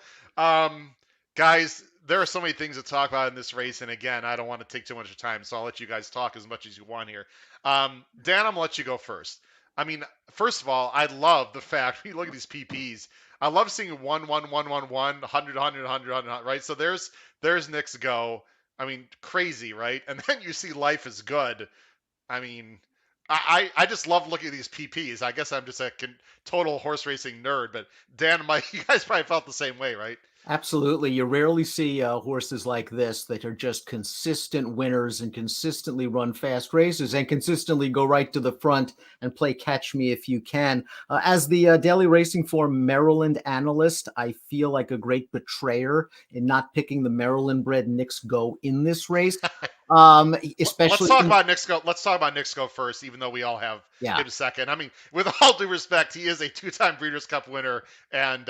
Guys, there are so many things to talk about in this race, and again, I don't want to take too much of your time, so I'll let you guys talk as much as you want here. Dan, I'm gonna let you go first. I mean, first of all, I love the fact when you look at these PPs. I love seeing 1-1-1-1-1, 100, 100, 100, 100, right? So there's Knicks Go. I mean, crazy, right? And then you see Life is Good. I mean, I just love looking at these PPs. I guess I'm just a total horse racing nerd, but Dan and Mike, you guys probably felt the same way, right? Absolutely. You rarely see horses like this that are just consistent winners and consistently run fast races and consistently go right to the front and play catch me if you can. As the Daily Racing Form Maryland analyst, I feel like a great betrayer in not picking the Maryland-bred Knicks Go in this race. Especially let's talk about Knicks Go. Let's talk about Knicks Go first, even though we all have him second. I mean, with all due respect, he is a two-time Breeders' Cup winner and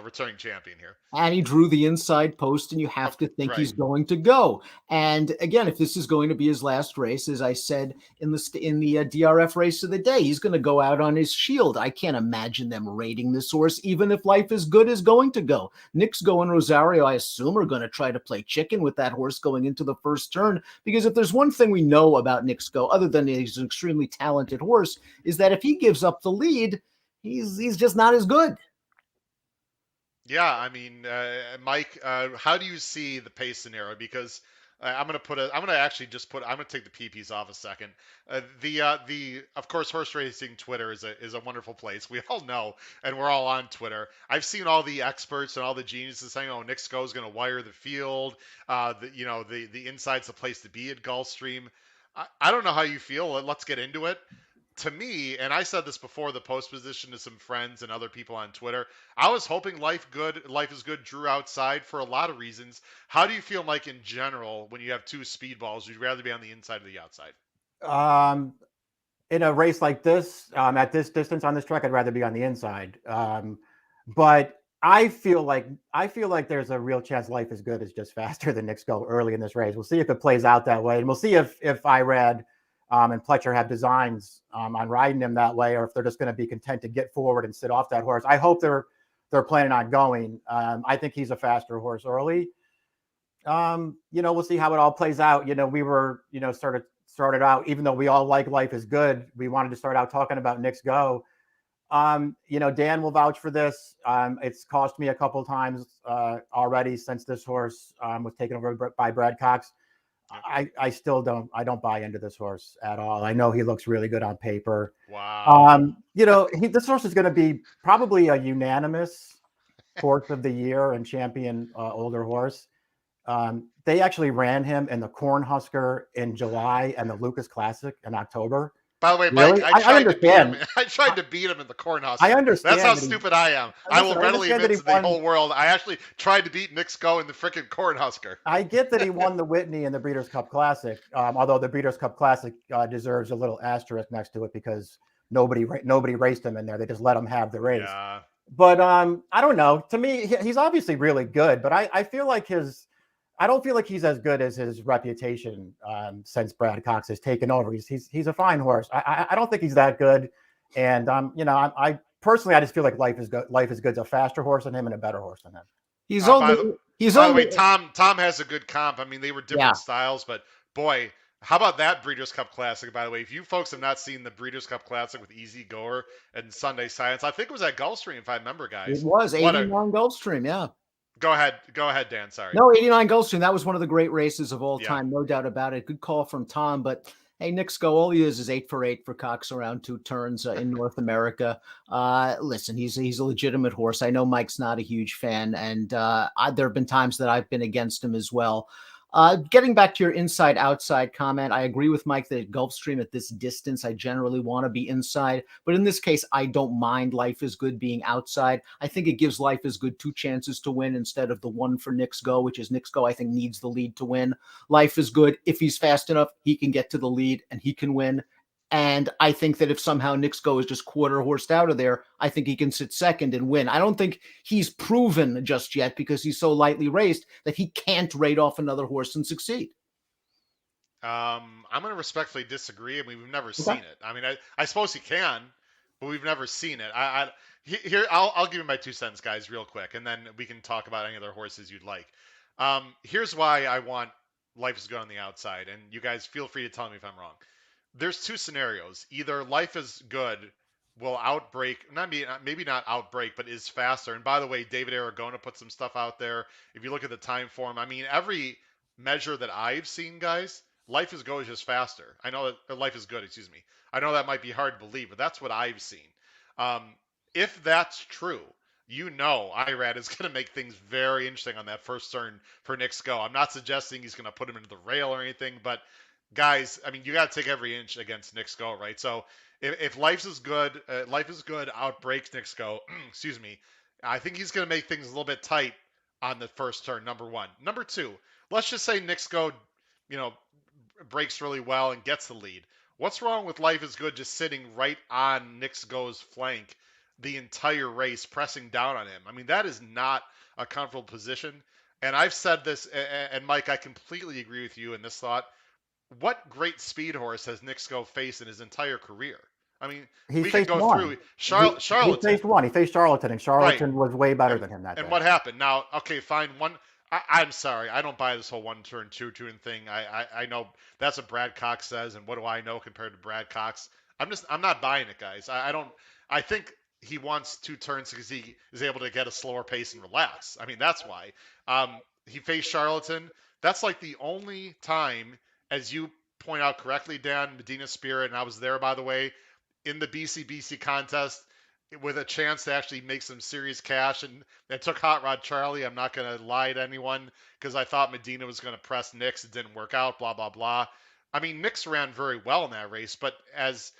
returning champion here. And he drew the inside post, and you have to think he's going to go. And again, if this is going to be his last race, as I said in the DRF race of the day, he's going to go out on his shield. I can't imagine them rating this horse, even if Life is Good is going to go. Knicks Go and Rosario, I assume, are going to try to play chicken with that horse going into the first turn, because if there's one thing we know about Knicks Go, other than he's an extremely talented horse, is that if he gives up the lead, he's just not as good. Yeah, I mean, Mike, how do you see the pace scenario? Because I'm going to take the PPs off a second. Of course, horse racing Twitter is a wonderful place. We all know, and we're all on Twitter. I've seen all the experts and all the geniuses saying, "Oh, Knicks Go is going to wire the field. The inside's the place to be at Gulfstream." I don't know how you feel. Let's get into it. To me, and I said this before the post position to some friends and other people on Twitter, I was hoping Life is Good drew outside for a lot of reasons. How do you feel, Mike, in general, when you have two speedballs? Would you rather be on the inside or the outside? In a race like this, at this distance on this track, I'd rather be on the inside. But I feel like there's a real chance Life is Good is just faster than Knicks Go early in this race. We'll see if it plays out that way, and we'll see if Irad and Pletcher have designs on riding him that way, or if they're just going to be content to get forward and sit off that horse. I hope they're planning on going. I think he's a faster horse early. We'll see how it all plays out. We were started out, even though we all like Life is Good, we wanted to start out talking about Knicks Go. Dan will vouch for this. It's cost me a couple times already since this horse was taken over by Brad Cox. I still don't buy into this horse at all. I know he looks really good on paper. Wow. This horse is going to be probably a unanimous horse of the year and champion older horse. They actually ran him in the Cornhusker in July and the Lucas Classic in October. By the way, really? Mike, I understand. tried to beat him in the Cornhusker. I understand. That's how stupid I am. I will readily admit to the whole world, I actually tried to beat Knicks Go in the freaking Cornhusker. I get that he won the Whitney in the Breeders' Cup Classic, although the Breeders' Cup Classic deserves a little asterisk next to it because nobody raced him in there. They just let him have the race. Yeah. But I don't know. To me, he's obviously really good, but I feel like I don't feel like he's as good as his reputation since Brad Cox has taken over. He's a fine horse. I don't think he's that good, and I personally I just feel like Life is Good's a faster horse than him and a better horse than him. By the way, Tom has a good comp. I mean, they were different styles, but boy, how about that Breeders' Cup Classic? By the way, if you folks have not seen the Breeders' Cup Classic with Easy Goer and Sunday Science, I think it was at Gulfstream, if I remember, guys. It was 89 Gulfstream, yeah. Go ahead, Dan. Sorry. No, 89 Gulfstream. That was one of the great races of all time, no doubt about it. Good call from Tom. But hey, Knicks Go. All he is 8 for 8 for Cox around 2 turns in North America. Listen, he's a legitimate horse. I know Mike's not a huge fan, and there have been times that I've been against him as well. Getting back to your inside-outside comment, I agree with Mike that at Gulfstream at this distance, I generally want to be inside. But in this case, I don't mind Life is Good being outside. I think it gives Life is Good 2 chances to win instead of the one for Knicks Go, which is Knicks Go, I think, needs the lead to win. Life is Good. If he's fast enough, he can get to the lead and he can win. And I think that if somehow Knicks Go is just quarter horsed out of there, I think he can sit second and win. I don't think he's proven just yet because he's so lightly raced that he can't rate off another horse and succeed. I'm going to respectfully disagree. I mean, we've never seen it. I mean, I suppose he can, but we've never seen it. I'll give you my 2 cents, guys, real quick, and then we can talk about any other horses you'd like. Here's why I want Life is Good on the outside, and you guys feel free to tell me if I'm wrong. There's 2 scenarios. Either Life is Good will outbreak, maybe not outbreak, but is faster. And by the way, David Aragona put some stuff out there. If you look at the time form, I mean, every measure that I've seen, guys, Life is Go is just faster. I know that Life is Good, excuse me. I know that might be hard to believe, but that's what I've seen. If that's true, Irad is going to make things very interesting on that first turn for Knicks Go. I'm not suggesting he's going to put him into the rail or anything, but guys, I mean, you got to take every inch against Knicks Go, right? So if Life is Good outbreaks Knicks Go, excuse me, I think he's going to make things a little bit tight on the first turn, number 1. Number 2, let's just say Knicks Go, breaks really well and gets the lead. What's wrong with Life is Good just sitting right on Knicks Go's flank the entire race, pressing down on him? I mean, that is not a comfortable position. And I've said this, and Mike, I completely agree with you in this thought. What great speed horse has Knicks Go faced in his entire career? I mean, we can go through Charlatan. He faced one. He faced Charlatan, and Charlatan was way better than him that day. And what happened? Now, okay, fine. I'm sorry. I don't buy this whole 1 turn, 2 turn thing. I know that's what Brad Cox says, and what do I know compared to Brad Cox? I'm not buying it, guys. I think he wants 2 turns because he is able to get a slower pace and relax. I mean, that's why. He faced Charlatan. That's like the only time, as you point out correctly, Dan, Medina Spirit, and I was there, by the way, in the BC contest with a chance to actually make some serious cash. And it took Hot Rod Charlie. I'm not going to lie to anyone because I thought Medina was going to press Knicks. It didn't work out, blah, blah, blah. I mean, Knicks ran very well in that race, but as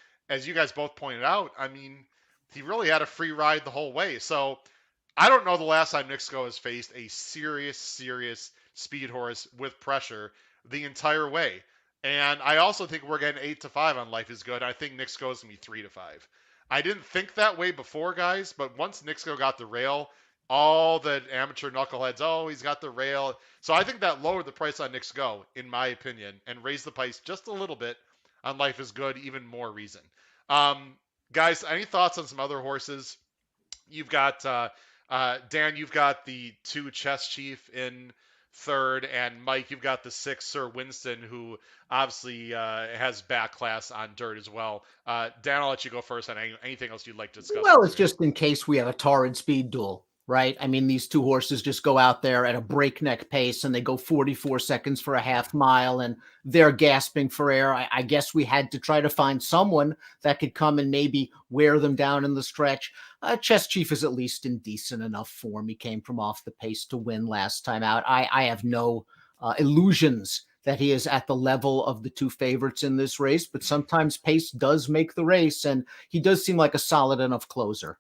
you guys both pointed out, I mean, he really had a free ride the whole way. So I don't know the last time Knicks Go has faced a serious speed horse with pressure the entire way. And I also think we're getting 8-5 on Life is Good. I think Knicks Go is going to be 3-5. I didn't think that way before, guys, but once Knicks Go got the rail, all the amateur knuckleheads, oh, he's got the rail. So I think that lowered the price on Knicks Go, in my opinion, and raised the price just a little bit on Life is Good, even more reason. Um, Guys, any thoughts on some other horses? You've got Dan. You've got the 2 Chess Chief in third, and Mike, you've got the 6 Sir Winston, who obviously has back class on dirt as well. Dan, I'll let you go first on anything else you'd like to discuss Well, with it's me. just in case we have a torrid speed duel, right? I mean, these two horses just go out there at a breakneck pace and they go 44 seconds for a half mile and they're gasping for air. I guess we had to try to find someone that could come and maybe wear them down in the stretch. Chess Chief is at least in decent enough form. He came from off the pace to win last time out. I have no illusions that he is at the level of the 2 favorites in this race, but sometimes pace does make the race, and he does seem like a solid enough closer.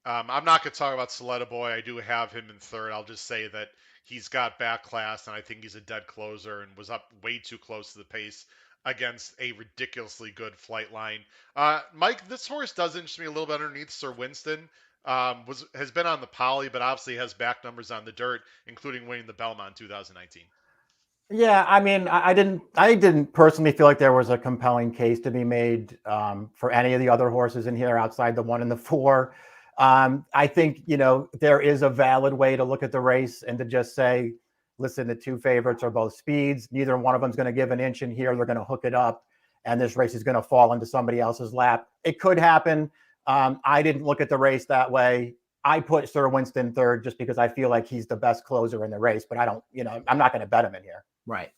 I'm not going to talk about Soletta Boy. I do have him in third. I'll just say that he's got back class, and I think he's a dead closer and was up way too close to the pace against a ridiculously good flight line. Mike, this horse does interest me a little bit underneath Sir Winston. Has been on the poly, but obviously has back numbers on the dirt, including winning the Belmont 2019. Yeah, I mean, I didn't personally feel like there was a compelling case to be made for any of the other horses in here outside the 1 and the 4. I think, there is a valid way to look at the race and to just say, listen, the 2 favorites are both speeds. Neither one of them is going to give an inch in here. They're going to hook it up, and this race is going to fall into somebody else's lap. It could happen. I didn't look at the race that way. I put Sir Winston third just because I feel like he's the best closer in the race, but I don't, I'm not going to bet him in here. Right.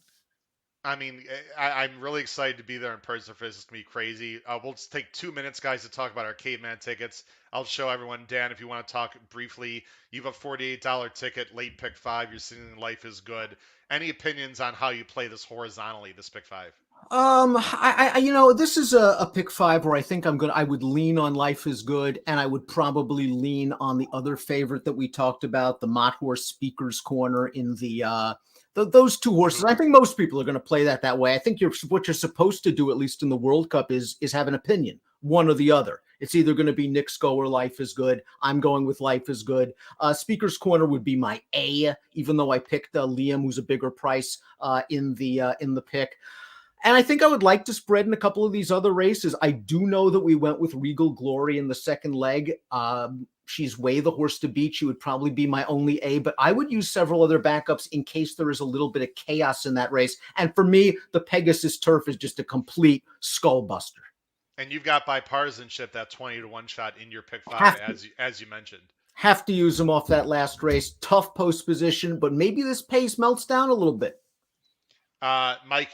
I mean, I'm really excited to be there in person for this. It's going to be crazy. We'll just take 2 minutes, guys, to talk about our Caveman tickets. I'll show everyone. Dan, if you want to talk briefly, you have a $48 ticket, late pick 5. You're sitting in Life is Good. Any opinions on how you play this horizontally, this pick 5? This is a pick 5 where I think I would lean on Life is Good, and I would probably lean on the other favorite that we talked about, the Mott Horse Speaker's Corner in those 2 horses. I think most people are going to play that way. I think what you're supposed to do, at least in the World Cup, is have an opinion, one or the other. It's either going to be Knicks Go or Life is Good. I'm going with Life is Good. Speaker's Corner would be my A, even though I picked Liam, who's a bigger price in the pick. And I think I would like to spread in a couple of these other races. I do know that we went with Regal Glory in the second leg. She's way the horse to beat. She would probably be my only A, but I would use several other backups in case there is a little bit of chaos in that race. And for me, the Pegasus Turf is just a complete skull buster. And you've got bipartisanship, that 20 to 1 shot in your pick 5, as you mentioned. Have to use them off that last race. Tough post position, but maybe this pace melts down a little bit. Mike,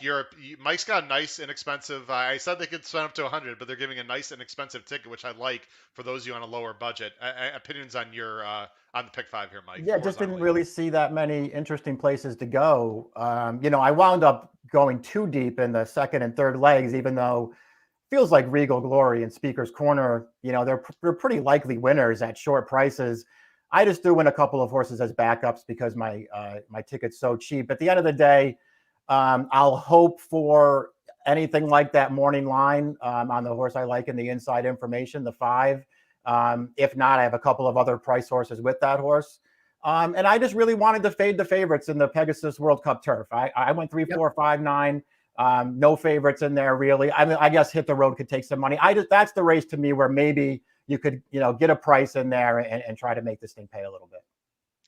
Mike's got a nice, inexpensive. I said they could spend up to 100, but they're giving a nice, inexpensive ticket, which I like for those of you on a lower budget. Opinions on your on the pick 5 here, Mike? Yeah, just didn't really see that many interesting places to go. I wound up going too deep in the second and third legs, even though it feels like Regal Glory and Speaker's Corner, they're pretty likely winners at short prices. I just threw in a couple of horses as backups because my ticket's so cheap. At the end of the day, I'll hope for anything like that morning line on the horse I like in the inside information, the 5. If not, I have a couple of other price horses with that horse. And I just really wanted to fade the favorites in the Pegasus World Cup turf. I went 3, 4, 5, 9. No favorites in there, really. I mean, I guess Hit the Road could take some money. That's the race to me where maybe you could, get a price in there and try to make this thing pay a little bit.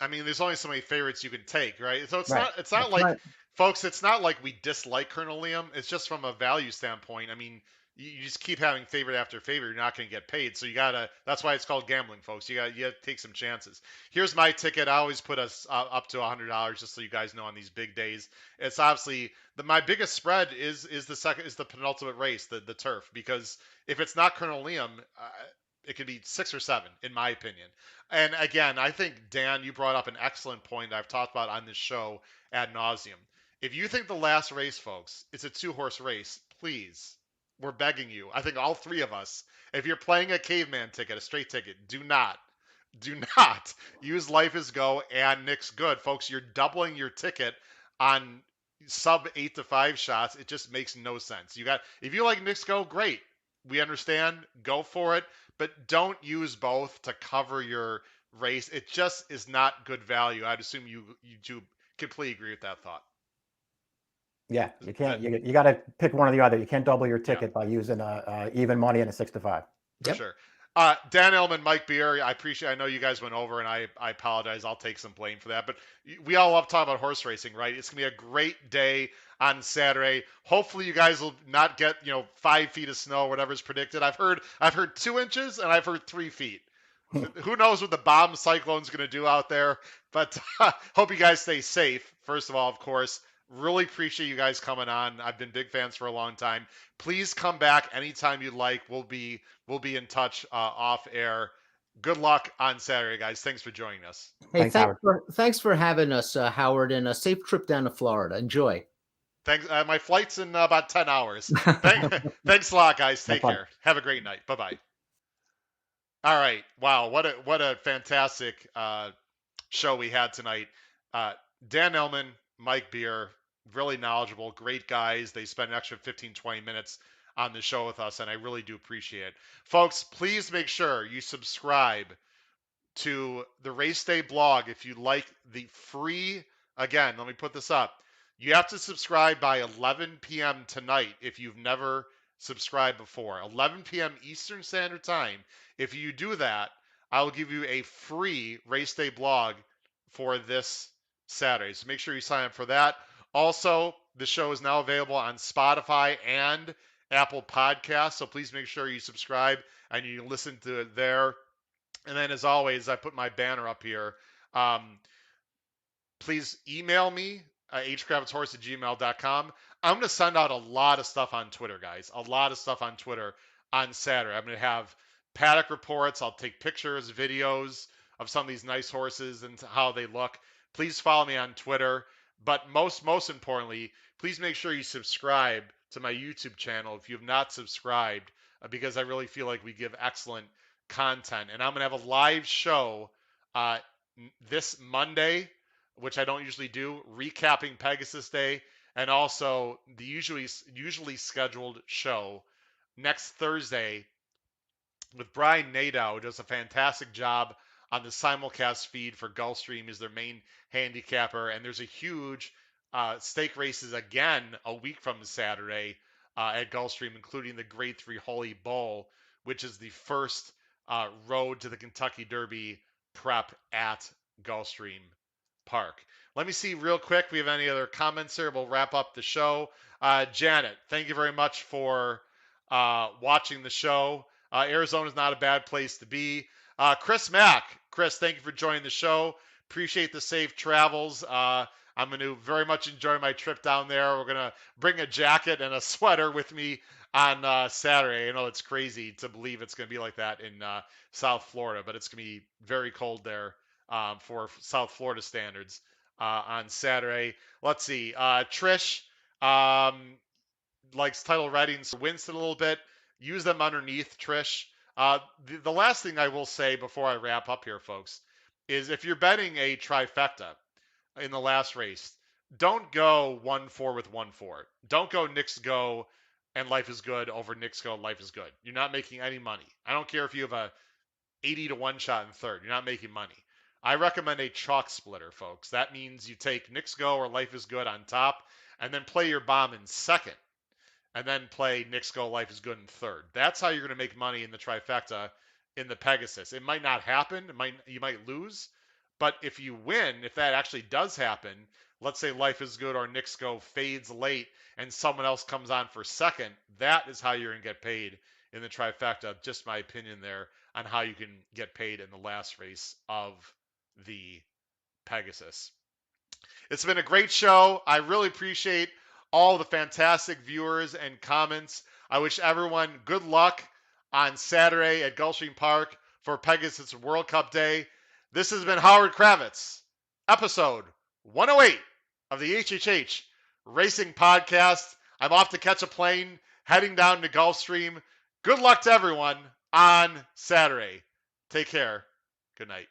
I mean, there's only so many favorites you can take, right? So it's not like, folks, it's not like we dislike Colonel Liam. It's just from a value standpoint. I mean, you just keep having favorite after favorite. You're not going to get paid. So that's why it's called gambling, folks. You got to take some chances. Here's my ticket. I always put us up to $100, just so you guys know, on these big days. It's obviously my biggest spread is the penultimate race, the turf, because if it's not Colonel Liam, it could be 6 or 7, in my opinion. And again, I think, Dan, you brought up an excellent point I've talked about on this show ad nauseum. If you think the last race, folks, it's a 2-horse race, please, we're begging you. I think all 3 of us, if you're playing a caveman ticket, a straight ticket, do not use Life is Go and Knicks Good. Folks, you're doubling your ticket on sub 8 to 5 shots. It just makes no sense. If you like Knicks Go, great. We understand. Go for it. But don't use both to cover your race. It just is not good value. I'd assume you do completely agree with that thought. Yeah, you can't. You got to pick one or the other. You can't double your Yeah. ticket by using even money in a 6-5. For Yep. sure. Dan Illman, Mike Beer, I know you guys went over, and I apologize. I'll take some blame for that. But we all love talking about horse racing, right? It's going to be a great day on Saturday. Hopefully you guys will not get, 5 feet of snow, whatever's predicted. I've heard 2 inches, and I've heard 3 feet. Who knows what the bomb cyclone's going to do out there? But hope you guys stay safe. First of all, of course, really appreciate you guys coming on. I've been big fans for a long time. Please come back anytime you'd like. We'll be in touch off air. Good luck on Saturday, guys. Thanks for joining us. Hey, Thanks, Howard. thanks for having us, Howard, and a safe trip down to Florida. Enjoy. Thanks. My flight's in about 10 hours. Thanks a lot, guys. Take care. Have a great night. Bye-bye. All right. Wow. What a fantastic show we had tonight. Dan Illman, Mike Beer, really knowledgeable, great guys. They spent an extra 15, 20 minutes on the show with us, and I really do appreciate it. Folks, please make sure you subscribe to the Race Day blog if you like the free, again, let me put this up. You have to subscribe by 11 p.m. tonight if you've never subscribed before. 11 p.m. Eastern Standard Time. If you do that, I will give you a free Race Day blog for this Saturday. So make sure you sign up for that. Also, the show is now available on Spotify and Apple Podcasts. So please make sure you subscribe and you listen to it there. And then, as always, I put my banner up here. Please email me at hkravitzhorse@gmail.com. I'm going to send out a lot of stuff on Twitter, guys. A lot of stuff on Twitter on Saturday. I'm going to have paddock reports. I'll take pictures, videos of some of these nice horses and how they look. Please follow me on Twitter. But most importantly, please make sure you subscribe to my YouTube channel if you have not subscribed, because I really feel like we give excellent content. And I'm going to have a live show this Monday, which I don't usually do, recapping Pegasus Day, and also the usually scheduled show next Thursday with Brian Nadeau, who does a fantastic job on the simulcast feed for Gulfstream. Is their main handicapper, and there's a huge stake races again a week from Saturday at Gulfstream, including the Grade 3 Holy Bull, which is the first road to the Kentucky Derby prep at Gulfstream Park. Let me see real quick. We have any other comments here? We'll wrap up the show. Janet, thank you very much for watching the show. Arizona is not a bad place to be. Chris Mack, Chris, thank you for joining the show. Appreciate the safe travels. I'm going to very much enjoy my trip down there. We're going to bring a jacket and a sweater with me on Saturday. I know it's crazy to believe it's going to be like that in South Florida, but it's going to be very cold there for South Florida standards on Saturday. Let's see. Trish likes title writings for Winston a little bit. Use them underneath, Trish. The last thing I will say before I wrap up here, folks, is if you're betting a trifecta in the last race, don't go 1-4 with 1-4. Don't go Knicks Go and Life is Good over Knicks Go and Life is Good. You're not making any money. I don't care if you have a 80-1 shot in third. You're not making money. I recommend a chalk splitter, folks. That means you take Knicks Go or Life is Good on top and then play your bomb in second. And then play Knicks Go, Life is Good in third. That's how you're going to make money in the trifecta in the Pegasus. It might not happen. You might lose. But if you win, if that actually does happen, let's say Life is Good or Knicks Go fades late and someone else comes on for second, that is how you're going to get paid in the trifecta. Just my opinion there on how you can get paid in the last race of the Pegasus. It's been a great show. I really appreciate all the fantastic viewers and comments. I wish everyone good luck on Saturday at Gulfstream Park for Pegasus World Cup Day. This has been Howard Kravitz, episode 108 of the HHH Racing Podcast. I'm off to catch a plane, heading down to Gulfstream. Good luck to everyone on Saturday. Take care. Good night.